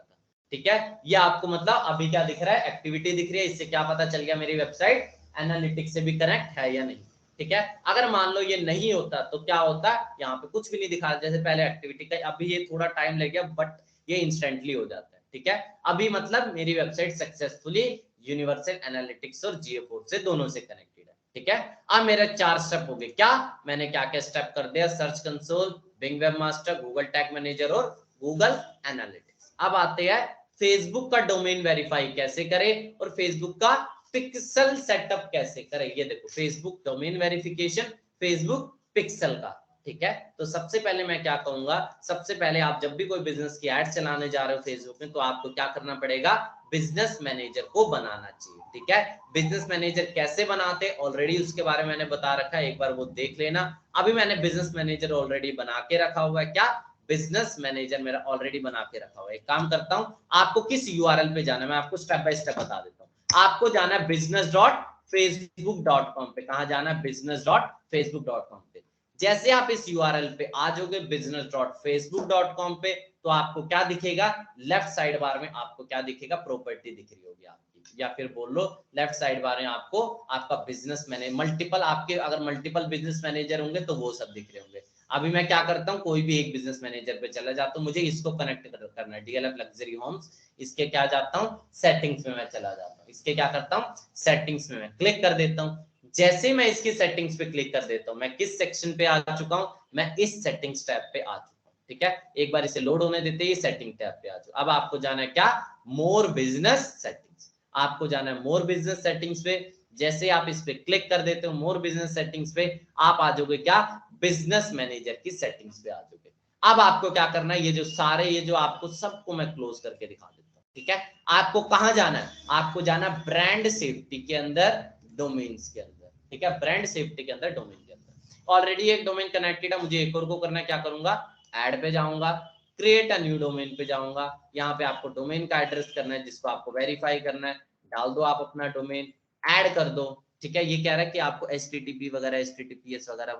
ठीक है। ये आपको मतलब अभी क्या दिख रहा है, एक्टिविटी दिख रही है, इससे क्या पता चल गया मेरी वेबसाइट एनालिटिक्स से भी कनेक्ट है या नहीं, ठीक है। अगर मान लो ये नहीं होता तो क्या होता, यहाँ पे कुछ भी नहीं दिखा, जैसे पहले एक्टिविटी का, अभी ये थोड़ा टाइम लग गया बट ये इंस्टेंटली हो जाता है, ठीक है। अभी मतलब मेरी वेबसाइट सक्सेसफुली यूनिवर्सल एनालिटिक्स और GA4 से दोनों से कनेक्टेड है, ठीक है। अब मेरे 4 स्टेप हो गए। क्या मैंने क्या क्या स्टेप कर दिया, search console, Bing webmaster, Google tag manager और गूगल एनालिटिक्स। अब आते हैं फेसबुक का डोमेन वेरीफाई कैसे करें और फेसबुक का पिक्सल सेटअप कैसे करें। ये देखो Facebook domain verification, Facebook pixel का, ठीक है। तो सबसे पहले मैं क्या कहूंगा, सबसे पहले आप जब भी कोई बिजनेस की एड चलाने जा रहे हो फेसबुक में, तो आपको क्या करना पड़ेगा, बिजनेस मैनेजर को बनाना चाहिए, ठीक है। बिजनेस मैनेजर कैसे बनाते, ऑलरेडी उसके बारे में मैंने बता रखा है, एक बार वो देख लेना। अभी मैंने बिजनेस मैनेजर ऑलरेडी बना के रखा हुआ है। क्या बिजनेस मैनेजर मेरा ऑलरेडी बना के रखा हुआ है। एक काम करता हूं, आपको किस URL पे जाना है मैं आपको स्टेप बाय स्टेप बता देता हूं। आपको जाना है business.facebook.com पे। कहां जाना है, business.facebook.com पे। जैसे आप इस URL पे आ जाओगे business.facebook.com पे, तो आपको क्या दिखेगा, लेफ्ट साइड बार में आपको क्या दिखेगा, प्रॉपर्टी दिख रही होगी आपकी, या फिर बोल लो लेफ्ट साइड बार में आपको आपका बिजनेस मैनेजर, मल्टीपल आपके अगर मल्टीपल बिजनेस मैनेजर होंगे तो वो सब दिख रहे होंगे। अभी मैं क्या करता हूँ, कोई भी एक बिजनेस मैनेजर पे चला जाता हूँ, मुझे इसको कनेक्ट करना है, DLF लग्जरी होम्स, इसके क्या जाता हूँ, सेटिंग्स में मैं चला जाता हूँ, इसके क्या करता हूँ, सेटिंग्स में मैं क्लिक कर देता हूँ। जैसे मैं इसकी सेटिंग्स पे क्लिक कर देता हूँ, मैं किस सेक्शन पे आ चुका हूँ, मैं इस सेटिंग्स टैब पे आ चुका हूँ, ठीक है। एक बार इसे लोड होने देते ही सेटिंग टैब पे आ जाओ। अब आपको जाना है क्या, मोर बिजनेस सेटिंग्स, आपको जाना है मोर बिजनेस सेटिंग्स पे। जैसे आप इस पे क्लिक कर देते हो मोर बिजनेस सेटिंग्स पे, आप आ जाओगे क्या, बिजनेस मैनेजर की सेटिंग्स पे आ जाओगे। अब आपको क्या करना है, ये जो सारे ये जो आपको सबको मैं क्लोज करके दिखा देता हूँ, ठीक है। आपको कहां जाना है, आपको जाना ब्रांड सेफ्टी के अंदर, डोमेन्स के अंदर, ठीक है। ब्रांड सेफ्टी के अंदर, डोमेन के अंदर ऑलरेडी एक डोमेन कनेक्टेड है, मुझे एक और को करना है, क्या करूंगा, ऐड पे जाऊंगा, क्रिएट अ न्यू डोमेन पे जाऊंगा। यहाँ पे आपको डोमेन का एड्रेस करना है जिसको आपको वेरीफाई करना है, डाल दो आप अपना डोमेन, ऐड कर दो, ठीक है। ये कह रहा है कि आपको HTTP वगैरह HTTPS वगैरह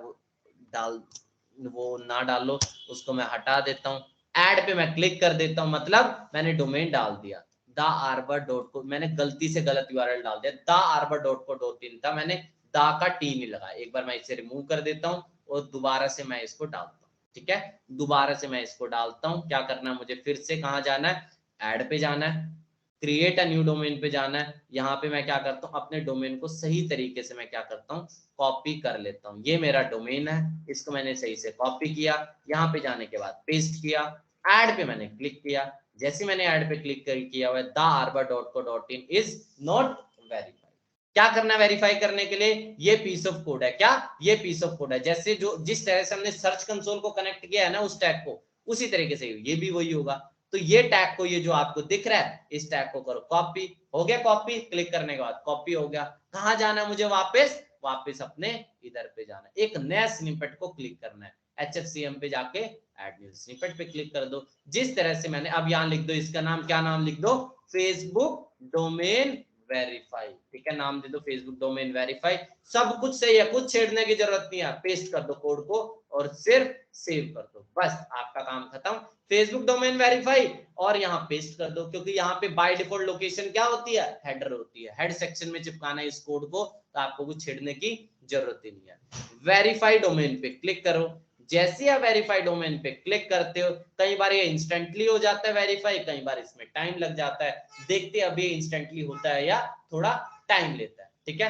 वो ना डालो, उसको मैं हटा देता हूँ। ऐड पे मैं क्लिक कर देता हूँ, मतलब मैंने डोमेन डाल दिया thearbor.co, मैंने गलती से गलत URL डाल दिया, thearbor.co.in था, मैंने दा का टी नहीं लगाया। एक बार मैं इसे रिमूव कर देता हूँ और दोबारा से मैं इसको डालता हूँ, ठीक है। दोबारा से मैं इसको डालता हूँ, क्या करना है मुझे, फिर से कहाँ जाना है, ऐड पे जाना है, क्रिएट अ न्यू डोमेन पे जाना है। यहाँ पे मैं क्या करता हूँ, अपने डोमेन को सही तरीके से मैं क्या करता हूँ, कॉपी कर लेता हूँ। ये मेरा डोमेन है, इसको मैंने सही से कॉपी किया, यहाँ पे जाने के बाद पेस्ट किया, ऐड पे मैंने क्लिक किया, जैसे मैंने ऐड पे क्लिक किया हुआ thearbor.co.in इज नॉट वेरीफाइड। क्या करना है वेरीफाई करने के लिए? ये पीस ऑफ कोड है। क्या? ये पीस ऑफ कोड है। जैसे जो जिस तरह से हमने सर्च कंसोल को कनेक्ट किया है ना उस टैग को, उसी तरीके से ये भी वही होगा। तो ये टैग को, ये जो आपको दिख रहा है, इस टैग को करो कॉपी। हो गया कॉपी, क्लिक करने के बाद कॉपी हो गया। कहां जाना है मुझे? वापस अपने इधर पे जाना है, एक नया स्निपेट को क्लिक करना है। HFCM पे जाके ऐड न्यू स्निपेट पे क्लिक कर दो। जिस तरह से मैंने, अब यहां लिख दो इसका नाम, क्या नाम लिख दो? Facebook domain verify. ठीक है, नाम दे दो फेसबुक डोमेन वेरीफाई। सब कुछ सही है, कुछ छेड़ने की जरूरत नहीं है। पेस्ट कर दो कोड को और सिर्फ सेव कर दो, बस आपका काम खत्म। फेसबुक डोमेन वेरीफाई और यहाँ पेस्ट कर दो, क्योंकि यहाँ पे बाय डिफॉल्ट लोकेशन क्या होती है? हेडर होती है। हेड सेक्शन में चिपकाना है इस कोड को, तो आपको कुछ छेड़ने की जरूरत ही नहीं है। वेरीफाई डोमेन पे क्लिक करो। जैसे आप वेरीफाई डोमेन पे क्लिक करते हो, कई बार ये इंस्टेंटली हो जाता है वेरीफाई, कई बार इसमें टाइम लग जाता है। देखते हैं अभी इंस्टेंटली होता है या थोड़ा टाइम लेता है। ठीक है,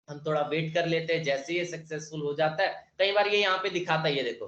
हम थोड़ा वेट कर लेते हैं। जैसे ये सक्सेसफुल हो जाता है, कई बार ये यहाँ पे दिखाता है, ये देखो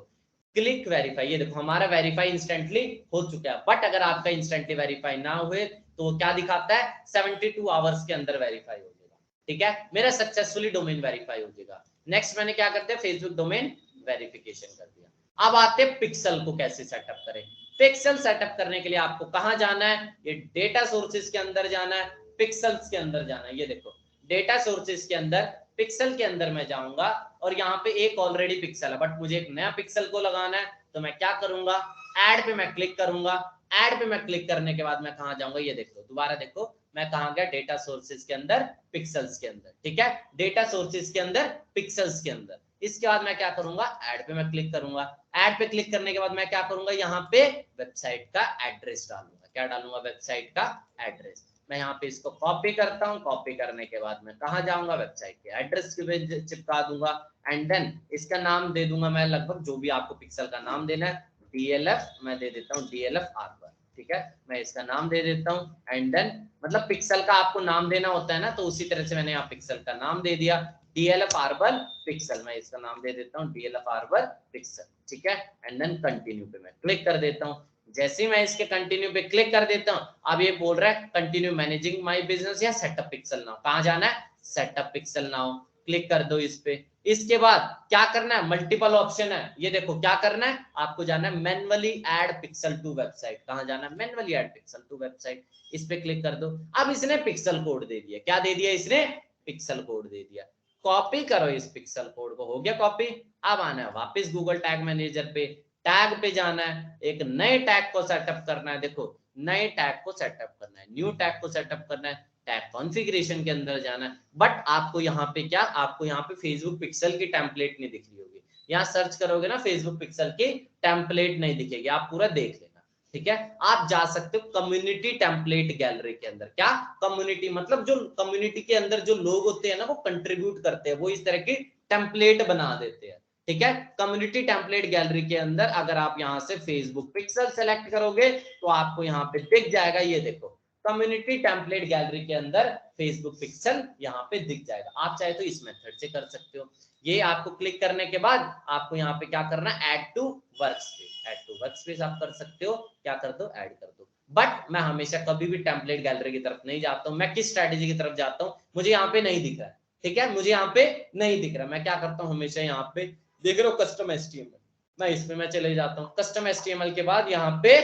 क्लिक वेरीफाई, ये देखो हमारा वेरीफाई इंस्टेंटली हो चुका है। बट अगर आपका इंस्टेंटली वेरीफाई ना हुए तो क्या दिखाता है? 72 आवर्स के अंदर वेरीफाई हो जाएगा। ठीक है, मेरा सक्सेसफुली डोमेन वेरीफाई हो जाएगा। नेक्स्ट मैंने क्या करते हैं? फेसबुक डोमेन वेरिफिकेशन कर दिया। अब आते हैं पिक्सल को कैसे सेटअप करें। पिक्सल सेटअप करने के लिए आपको कहां जाना है? ये डेटा सोर्सेज के अंदर जाना है, पिक्सल्स के अंदर जाना है। ये देखो डेटा सोर्सेज के अंदर, पिक्सल के अंदर मैं जाऊंगा और यहाँ पे एक ऑलरेडी पिक्सल है, बट मुझे एक नया पिक्सल को लगाना है। तो मैं क्या करूंगा? ऐड पे मैं क्लिक करूंगा। ऐड पे मैं क्लिक करने के बाद मैं कहां जाऊंगा? ये देखो, दोबारा देखो मैं कहां गया? डेटा सोर्सेज के अंदर, पिक्सल्स के अंदर। ठीक है, डेटा सोर्सेज के अंदर, पिक्सल्स के अंदर। इसके बाद मैं क्या करूंगा? ऐड पे मैं क्लिक करूंगा। ऐड पे क्लिक करने के बाद मैं क्या करूंगा? यहाँ पे वेबसाइट का एड्रेस डालूंगा। क्या डालूंगा? वेबसाइट का एड्रेस। मैं यहाँ पे इसको कॉपी करता हूँ। कॉपी करने के बाद मैं कहाँ जाऊंगा? वेबसाइट के एड्रेस के चिपका दूंगा। एंड देन इसका नाम दे दूंगा मैं, लगभग जो भी आपको पिक्सल का नाम देना है, DLF मैं दे देता हूँ, DLF आर्बर। ठीक है, मैं इसका नाम दे देता हूँ। एंड देन मतलब पिक्सल का आपको नाम देना होता है ना, तो उसी तरह से मैंने यहाँ पिक्सल का नाम दे दिया, DLF आर्बर पिक्सल। मैं इसका नाम दे देता हूँ DLF आर्बर पिक्सल। ठीक है, एंड देन कंटिन्यू पे मैं क्लिक कर देता हूँ। जैसे ही मैं इसके कंटिन्यू पे क्लिक कर देता हूं, अब ये बोल रहा है कंटिन्यू मैनेजिंग माय बिजनेस या सेटअप पिक्सल नाउ। कहां जाना है? Setup pixel now. क्लिक कर दो इस पे। इसके बाद क्या करना है? मल्टीपल ऑप्शन है, ये देखो क्या करना है आपको? जाना है manually add pixel to website. कहां जाना है? Manually add pixel to website. इस पे क्लिक कर दो। अब इसने पिक्सल कोड दे दिया। क्या दे दिया इसने? पिक्सल कोड दे दिया। कॉपी करो इस पिक्सल कोड को। हो गया कॉपी। अब आना है वापस गूगल टैग मैनेजर पे, टैग पे जाना है, एक नए टैग को सेटअप करना है। देखो नए टैग को सेटअप करना है, न्यू टैग को सेटअप करना है। टैग कॉन्फ़िगरेशन के अंदर जाना है। बट आपको यहाँ पे क्या, आपको यहाँ पे फेसबुक पिक्सल की टेम्पलेट नहीं दिख रही होगी। यहाँ सर्च करोगे ना फेसबुक पिक्सल की टेम्पलेट नहीं दिखेगी, आप पूरा देख लेना। ठीक है, आप जा सकते हो कम्युनिटी टेम्पलेट गैलरी के अंदर। क्या कम्युनिटी मतलब? जो कम्युनिटी के अंदर जो लोग होते हैं ना, वो कंट्रीब्यूट करते हैं, वो इस तरह की टेम्पलेट बना देते हैं। ठीक है, कम्युनिटी टेम्पलेट गैलरी के अंदर अगर आप यहां से फेसबुक पिक्सल सेलेक्ट करोगे तो आपको यहाँ पे दिख जाएगा, ये देखो कम्युनिटी टेम्पलेट गैलरी के अंदर फेसबुक पिक्सल यहाँ पे दिख जाएगा। आप चाहे तो इस मेथड से कर सकते हो। ये आपको क्लिक करने के बाद आपको यहाँ पे क्या करना है? Add to workspace. Add to workspace आप कर सकते हो। क्या कर दो? ऐड कर दो। बट मैं हमेशा कभी भी टेम्पलेट गैलरी की तरफ नहीं जाता हूँ। मैं किस स्ट्रेटेजी की तरफ जाता हूँ? मुझे यहाँ पे नहीं दिख रहा है। ठीक है, मुझे यहाँ पे नहीं दिख रहा। मैं क्या करता हूँ? हमेशा यहाँ पे देख रहे हो कस्टम HTML, मैं इसमें मैं चले जाता हूँ। कस्टम HTML के बाद यहाँ पे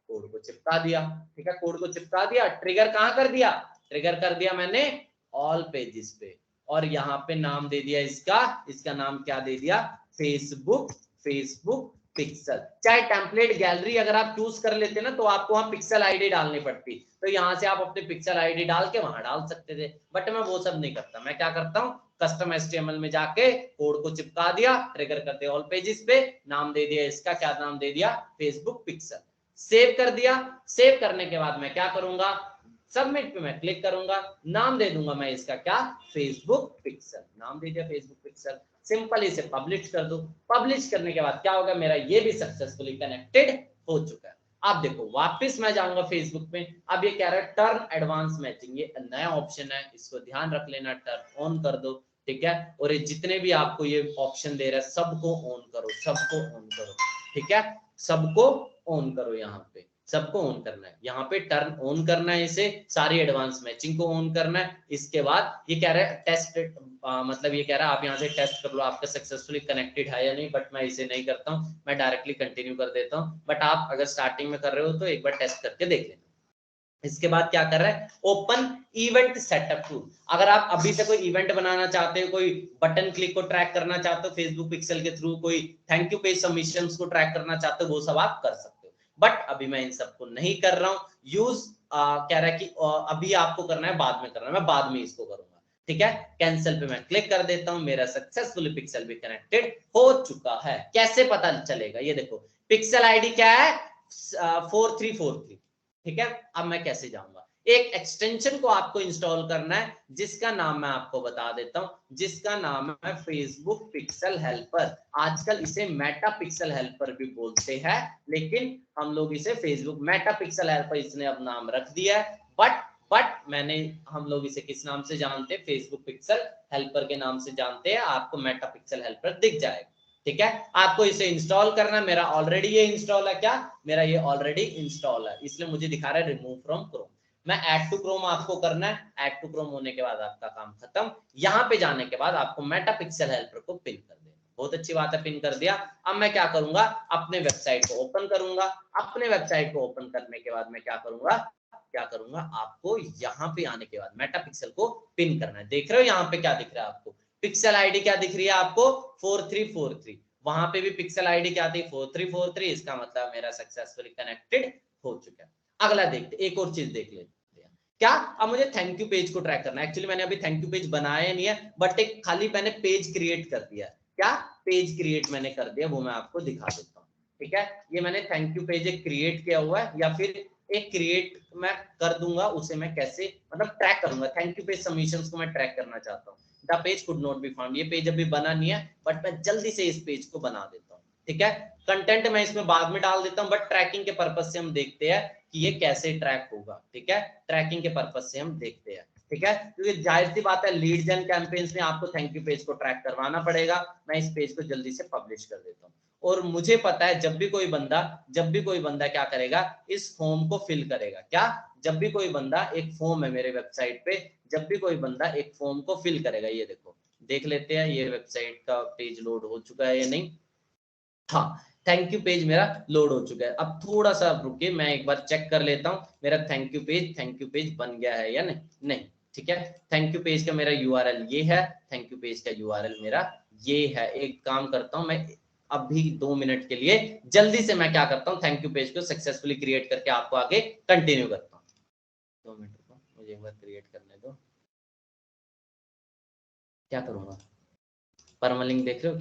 कोड को चिपका दिया। ठीक है, कोड को चिपका दिया। ट्रिगर कहाँ कर दिया? ट्रिगर कर दिया मैंने ऑल पेजेस पे। और यहाँ पे नाम दे दिया इसका, इसका नाम क्या दे दिया? Facebook pixel. चाहे टेम्पलेट गैलरी अगर आप चूज कर लेते ना तो आपको वहां पिक्सल आईडी डालनी पड़ती, तो यहाँ से आप अपने पिक्सल आईडी डाल के वहां डाल सकते थे। बट मैं वो सब नहीं करता। मैं क्या करता हूँ? कस्टम HTML में जाके कोड को चिपका दिया, ट्रिगर कर दिया ऑल पेजेस पे, नाम दे दिया इसका, क्या नाम दे दिया? Facebook pixel. सेव कर दिया। सेव करने के बाद मैं क्या करूंगा? सबमिट पे मैं क्लिक करूंगा। नाम दे दूंगा मैं इसका, क्या? Facebook pixel. नाम दे दिया फेसबुक पिक्सल। सिंपल इसे पब्लिश कर दो। पब्लिश करने के बाद क्या होगा? मेरा ये भी सक्सेसफुली कनेक्टेड हो चुका है। अब देखो वापस मैं जाऊंगा फेसबुक में। अब ये कह रहा है टर्न एडवांस मैचिंग, ये नया ऑप्शन है, इसको ध्यान रख लेना। टर्न ऑन कर दो। ठीक है, और ये जितने भी आपको ये ऑप्शन दे रहा है सबको ऑन करो, सबको ऑन करो। ठीक है, सबको ऑन करो, यहाँ पे सबको ऑन करना है, यहाँ पे टर्न ऑन करना है, इसे सारी एडवांस मैचिंग को ऑन करना है। इसके बाद ये कह रहा है टेस्ट, मतलब ये कह रहा है आप यहाँ से टेस्ट कर लो आपका सक्सेसफुली कनेक्टेड है या नहीं, बट मैं इसे नहीं करता हूँ, मैं डायरेक्टली कंटिन्यू कर देता हूँ। बट आप अगर स्टार्टिंग में कर रहे हो तो एक बार टेस्ट करके देख लेना। इसके बाद क्या कर रहा है, ओपन इवेंट सेटअप टूल। अगर आप अभी से कोई इवेंट बनाना चाहते हो, कोई बटन क्लिक को ट्रैक करना चाहते हो फेसबुक पिक्सल के थ्रू, कोई थैंक यू पेज सबमिशंस को ट्रैक करना चाहते हो, वो सब आप कर सकते हो। बट अभी मैं इन सबको नहीं कर रहा हूँ यूज। कह रहा है कि अभी आपको करना है, बाद में करना है, मैं बाद में इसको करूंगा। ठीक है, कैंसिल पे मैं क्लिक कर देता हूं, मेरा सक्सेसफुली पिक्सल भी कनेक्टेड हो चुका है। कैसे पता चलेगा, ये देखो पिक्सल आईडी क्या है 4343। ठीक है, अब मैं कैसे जाऊंगा, एक एक्सटेंशन को आपको इंस्टॉल करना है जिसका नाम मैं आपको बता देता हूं, जिसका नाम है फेसबुक पिक्सल हेल्पर। आजकल इसे मेटा पिक्सल हेल्पर भी बोलते हैं, लेकिन हम लोग इसे फेसबुक मेटा पिक्सल हेल्पर इसने अब नाम रख दिया है। बट हम लोग इसे किस नाम से जानते हैं, फेसबुक पिक्सल हेल्पर के नाम से जानते हैं। आपको मेटा पिक्सल हेल्पर दिख जाएगा। ठीक है, आपको इसे इंस्टॉल करना, मेरा ऑलरेडी ये इंस्टॉल है। क्या, मेरा ये ऑलरेडी इंस्टॉल है, इसलिए मुझे दिखा रहा है रिमूव फ्रॉम क्रोम। मैं ऐड टू क्रोम आपको करना है, ऐड टू क्रोम होने के बाद आपका काम खत्म। यहाँ पे जाने के बाद आपको मेटा पिक्सल हेल्पर को पिन कर देना। बहुत अच्छी बात है, पिन कर दिया। अब मैं क्या करूंगा, अपने वेबसाइट को ओपन करूंगा। अपने वेबसाइट को ओपन करने के बाद मैं क्या करूंगा, आपको यहाँ पे आने के बाद मेटा पिक्सल को पिन करना है। देख रहे हो यहाँ पे क्या दिख रहा है आपको, पिक्सल आईडी क्या दिख रही है आपको 4343। वहां पे भी पिक्सल आईडी क्या थी 4343। इसका मतलब मेरा सक्सेसफुली कनेक्टेड हो चुका है। अगला देखते, एक और चीज देख लेते हैं। क्या, अब मुझे थैंक यू पेज को ट्रैक करना है। एक्चुअली मैंने अभी थैंक यू पेज बनाया नहीं है, बट एक खाली मैंने पेज क्रिएट कर दिया। क्या, पेज क्रिएट मैंने कर दिया, वो मैं आपको दिखा देता हूँ। ठीक है, ये मैंने थैंक यू पेज एक क्रिएट किया हुआ है, या फिर एक क्रिएट मैं कर दूंगा। उसे मैं कैसे मतलब ट्रैक करूंगा, थैंक यू पेज सबमिशंस को मैं ट्रैक करना चाहता हूँ। The page could not be found, ये पेज अभी बना नहीं है, बट मैं जल्दी से इस पेज को बना देता हूँ। ठीक है, कंटेंट मैं इसमें बाद में डाल देता हूँ, बट ट्रैकिंग के पर्पज से हम देखते हैं कि ये कैसे ट्रैक होगा। ठीक है, ट्रैकिंग के पर्पज से हम देखते हैं। ठीक है, क्योंकि जाहिर सी बात है लीड जेन कैंपेन्स में आपको थैंक यू पेज को ट्रैक करवाना पड़ेगा। मैं इस पेज को जल्दी से पब्लिश कर देता हूँ। और मुझे पता है जब भी कोई बंदा क्या करेगा, इस फॉर्म को फिल करेगा। क्या, जब भी कोई बंदा, एक फॉर्म है मेरे वेबसाइट पे, जब भी कोई बंदा एक फॉर्म को फिल करेगा, ये देखो देख लेते हैं ये वेबसाइट का पेज लोड हो चुका है या नहीं। हाँ, थैंक यू पेज मेरा लोड हो चुका है। अब थोड़ा सा रुकिए, मैं एक बार चेक कर लेता हूँ मेरा थैंक यू पेज बन गया है या नहीं। ठीक है, थैंक यू पेज का मेरा यूआरएल ये है, थैंक यू पेज का यूआरएल मेरा ये है। एक काम करता हूँ मैं, अभी 2 मिनट के लिए जल्दी से मैं क्या करता हूँ, थैंक यू पेज को सक्सेसफुली क्रिएट करके आपको आगे कंटिन्यू करता हूँ। 2 मिनट को मुझे एक बार क्रिएट करने दो। क्या करूंगा, परमलिंक देख रहे हो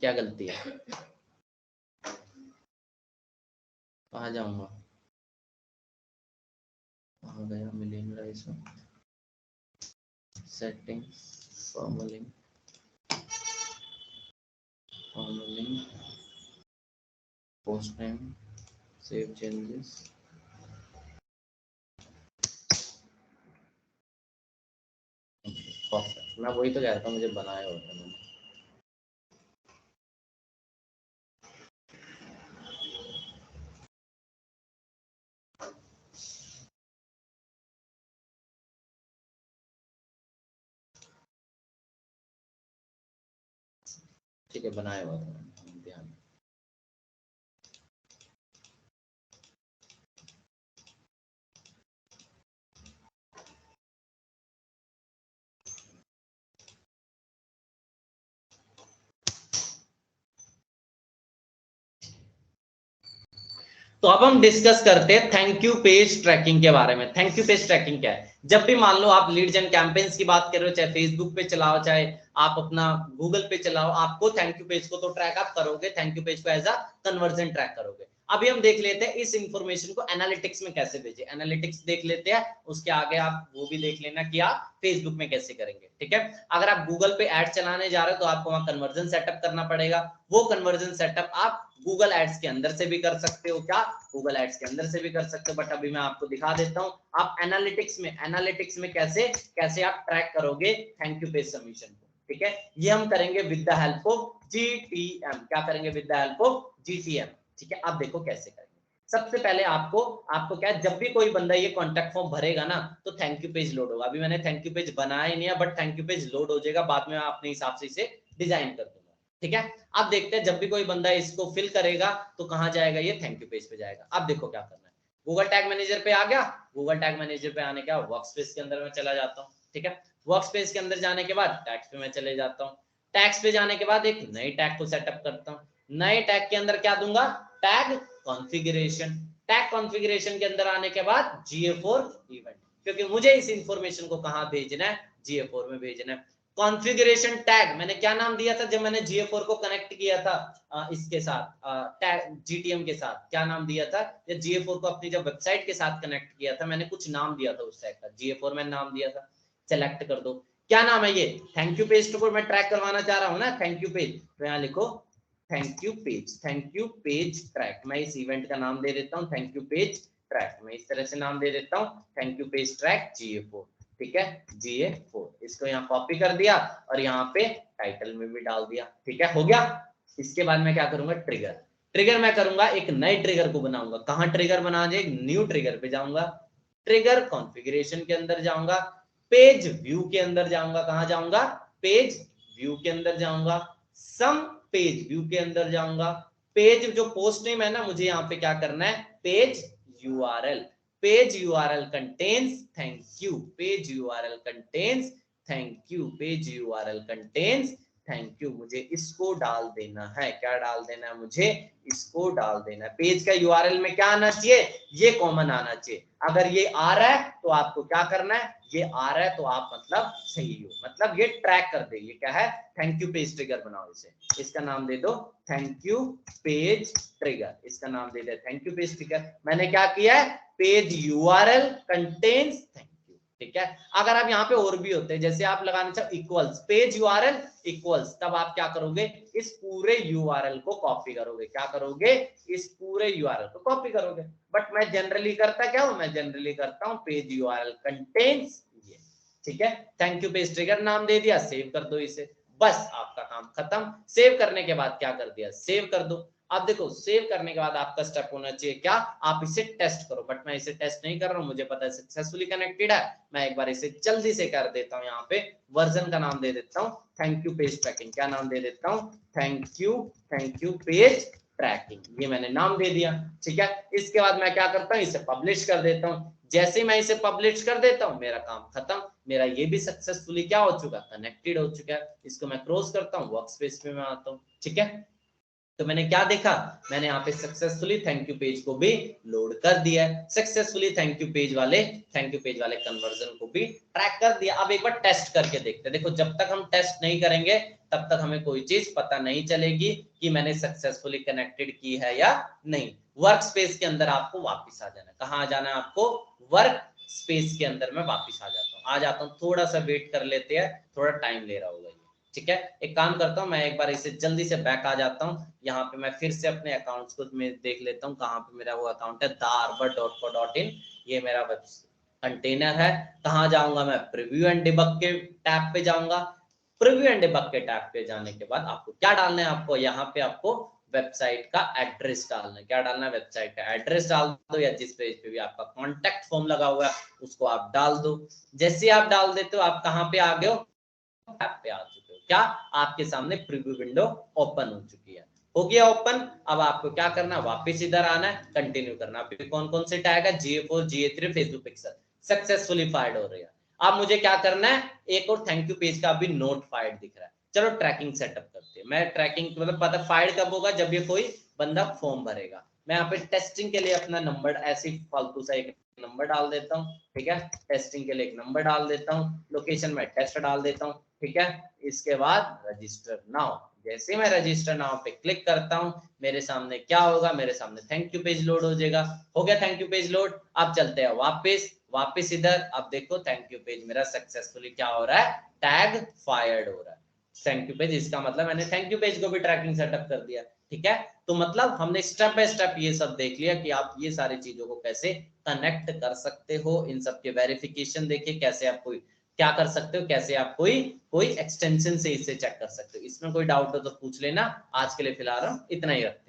क्या गलती है, कहाँ जाऊंगा, कहाँ गया मिलियन राइस setting form link post time save changes. मैं वही तो कह रहा था, मुझे बनाया होता मैंने। ठीक है, बनाया हुआ था ध्यान। तो अब हम डिस्कस करते हैं थैंक यू पेज ट्रैकिंग के बारे में। थैंक यू पेज ट्रैकिंग क्या है, जब भी मान लो आप लीड जेन कैंपेन्स की बात कर रहे हो, चाहे फेसबुक पे चलाओ, चाहे आप अपना गूगल पे चलाओ, आपको थैंक यू पेज को तो ट्रैक आप करोगे, थैंक यू पेज को एज अ कन्वर्जन ट्रैक करोगे। अभी हम देख लेते हैं इस इंफॉर्मेशन को एनालिटिक्स में कैसे भेजे। एनालिटिक्स देख लेते हैं, उसके आगे आप वो भी देख लेना कि आप फेसबुक में कैसे करेंगे। ठीक है, अगर आप गूगल पे एड चलाने जा रहे हो तो आपको वहां कन्वर्जन सेटअप करना पड़ेगा। वो कन्वर्जन सेटअप आप गूगल एड्स के अंदर से भी कर सकते हो। क्या, गूगल एड्स के अंदर से भी कर सकते हो, बट अभी मैं आपको दिखा देता हूं आप एनालिटिक्स में कैसे आप ट्रैक करोगे थैंक यू पेज सबमिशन को। ठीक है, ये हम करेंगे with the help of GTM. क्या करेंगे, with the help of GTM. ठीक है, अब देखो कैसे करेंगे। सबसे पहले आपको क्या है, जब भी कोई बंदा ये कॉन्टैक्ट फॉर्म भरेगा ना तो थैंक यू पेज लोड होगा। अभी मैंने थैंक यू पेज बनाया ही नहीं है, but thank you page load हो जाएगा, बाद में मैं अपने हिसाब से इसे डिजाइन कर दूंगा। ठीक है, अब देखते हैं जब भी कोई बंदा इसको फिल करेगा तो कहां जाएगा, ये थैंक यू पेज पे जाएगा। अब देखो क्या करना है, गूगल टैग मैनेजर पे आ गया। गूगल टैग मैनेजर पे आने के बाद वर्कस्पेस के अंदर मैं चला जाता हूँ। ठीक है, वर्कस्पेस के अंदर जाने के बाद टैग्स पे मैं चले जाता हूँ। टैग्स पे जाने के बाद एक नई टैग को सेटअप करता हूँ। नए टैग के अंदर क्या दूंगा, टैग कॉन्फ़िगरेशन। टैग कॉन्फ़िगरेशन के अंदर आने के बाद GA4 इवेंट, क्योंकि मुझे इस इंफॉर्मेशन को कहां भेजना है, GA4 में भेजना है। कॉन्फ़िगरेशन टैग मैंने क्या नाम दिया था जब मैंने GA4 को कनेक्ट किया था इसके साथ, टैग GTM के साथ, क्या नाम दिया था, या GA4 को अपनी जब वेबसाइट के साथ कनेक्ट किया था मैंने कुछ नाम दिया था उस टैग का, GA4 मैंने नाम दिया था। सेलेक्ट कर दो, क्या नाम है ये, थैंक यू पेज को मैं ट्रैक करवाना चाह रहा हूं ना, थैंक यू पेज, तो यहाँ लिखो थैंक यू पेज ट्रैक। मैं इस इवेंट का नाम दे देता हूँ थैंक यू पेज ट्रैक। मैं इस तरह से नाम दे देता हूँ thank you page track GA4। ठीक है, GA4 इसको यहाँ कॉपी कर दिया और यहाँ पे टाइटल में भी डाल दिया। ठीक है, हो गया। इसके बाद मैं क्या करूंगा, ट्रिगर मैं करूंगा, एक नए ट्रिगर को बनाऊंगा। कहाँ ट्रिगर बनाना, एक न्यू ट्रिगर पे जाऊंगा, ट्रिगर कॉन्फ़िगरेशन के अंदर जाऊंगा, पेज व्यू के अंदर जाऊंगा। कहां जाऊंगा, पेज व्यू के अंदर जाऊंगा, सम पेज व्यू के अंदर जाऊंगा। पेज जो पोस्ट नेम है ना, मुझे यहाँ पे क्या करना है, page URL। Page URL contains thank you, page URL contains thank you, page URL contains thank you. मुझे इसको डाल देना है, क्या डाल देना है, मुझे इसको डाल देना है। पेज का URL में क्या आना चाहिए, ये कॉमन आना चाहिए। अगर ये आ रहा है तो आपको क्या करना है, ये आ रहा है तो आप मतलब सही हो, मतलब ये ट्रैक कर दे। ये क्या है, थैंक यू पेज ट्रिगर बनाओ इसे, इसका नाम दे दो थैंक यू पेज ट्रिगर, इसका नाम दे दे थैंक यू पेज ट्रिगर। मैंने क्या किया है, page URL contains thank you. ठीक है, अगर आप यहाँ पे और भी होते हैं, जैसे आप लगाना चाहो इक्वल्स, पेज URL इक्वल्स, तब आप क्या करोगे, इस पूरे URL को कॉपी करोगे। क्या करोगे, इस पूरे URL को कॉपी करोगे। बट मैं जनरली करता क्या हूं, मैं जनरली करता हूं पेज URL कंटेन्स ये। ठीक है, थैंक यू पेज ट्रिगर नाम दे दिया, सेव कर दो इसे, बस आपका काम खत्म। सेव करने के बाद क्या कर दिया, सेव कर दो। अब देखो सेव करने के बाद आपका स्टेप होना चाहिए क्या, आप इसे टेस्ट करो। बट मैं इसे टेस्ट नहीं कर रहा हूं, मुझे पता है सक्सेसफुली कनेक्टेड है। मैं एक बार इसे जल्दी से कर देता हूं, यहाँ पे वर्जन का नाम दे देता हूं थैंक यू पेज ट्रैकिंग। क्या नाम दे देता हूं, थैंक यू पेज ट्रैकिंग, ये मैंने नाम दे दिया। ठीक है, इसके बाद मैं क्या करता हूँ, इसे पब्लिश कर देता हूँ। जैसे ही मैं इसे पब्लिश कर देता हूँ मेरा काम खत्म, मेरा ये भी सक्सेसफुली क्या हो चुका, कनेक्टेड हो चुका है। इसको मैं क्रॉस करता हूँ, वर्कस्पेस पे मैं आता हूँ। ठीक है, तो मैंने क्या देखा, मैंने यहाँ पे सक्सेसफुली थैंक यू पेज को भी लोड कर दिया है, सक्सेसफुली थैंक यू पेज वाले कन्वर्जन को भी ट्रैक कर दिया। अब एक बार टेस्ट करके देखते हैं। देखो जब तक हम टेस्ट नहीं करेंगे तब तक हमें कोई चीज पता नहीं चलेगी कि मैंने सक्सेसफुली कनेक्टेड की है या नहीं। वर्क स्पेस के अंदर आपको वापिस आ जाना है। कहाँ आ जाना है आपको, वर्क स्पेस के अंदर मैं वापिस आ जाता हूँ। थोड़ा सा वेट कर लेते हैं, थोड़ा टाइम ले रहा होगा। ठीक है, एक काम करता हूँ, मैं एक बार इसे जल्दी से बैक आ जाता हूँ। यहाँ पे मैं फिर से अपने अकाउंट्स को मैं देख लेता हूँ, कहाँ पे मेरा वो अकाउंट है thearbor.co.in, ये मेरा वेब कंटेनर है। कहाँ जाऊंगा मैं, प्रीव्यू एंड डिबग के टैब पे जाऊंगा। प्रीव्यू एंड डिबग के टैब पे जाने के बाद आपको क्या डालना है, आपको यहाँ पे आपको वेबसाइट का एड्रेस डालना है। क्या डालना है, वेबसाइट का एड्रेस डाल दो, या जिस पेज पे भी आपका कॉन्टेक्ट फॉर्म लगा हुआ है उसको आप डाल दो। जैसे आप डाल देते हो, आप कहाँ पे आ गए हो, ऐप पे आ चुके हो। क्या, आपके सामने प्रीव्यू विंडो ओपन हो चुकी है, हो गया ओपन। अब आपको क्या करना है, वापस इधर आना है, कंटिन्यू करना। अभी कौन कौन से टैग है, GA4 GA3 Facebook pixel successfully fired हो रही है। अब मुझे क्या करना है, एक और थैंक यू पेज का अभी नोट फायर्ड दिख रहा है। चलो ट्रैकिंग सेटअप करते हैं। मैं ट्रैकिंग मतलब पता फायर्ड कब होगा, जब ये कोई बंदा फॉर्म भरेगा। मैं यहाँ पे टेस्टिंग के लिए अपना नंबर ऐसे फालतू सा एक नंबर डाल देता हूँ। ठीक है, टेस्टिंग के लिए एक नंबर डाल देता हूँ, लोकेशन में टेस्ट डाल देता हूँ। ठीक है, इसके बाद रजिस्टर नाउ। जैसे मैं रजिस्टर नाउ पे क्लिक करता हूं, मेरे सामने क्या होगा, मेरे सामने थैंक यू पेज लोड हो जाएगा। हो गया थैंक यू पेज लोड। अब चलते हैं वापस इधर। अब देखो थैंक यू पेज मेरा सक्सेसफुली क्या हो रहा है, टैग फायर्ड हो रहा है थैंक यू पेज। इसका मतलब मैंने थैंक यू पेज को भी ट्रैकिंग सेटअप कर दिया। ठीक है, तो मतलब हमने स्टेप बाय स्टेप ये सब देख लिया कि आप ये सारी चीजों को कैसे कनेक्ट कर सकते हो। इन सब के वेरिफिकेशन देखिए, कैसे आप कोई क्या कर सकते हो, कैसे आप कोई एक्सटेंशन से इसे चेक कर सकते हो। इसमें कोई डाउट हो तो पूछ लेना। आज के लिए फिलहाल इतना ही रखते हैं।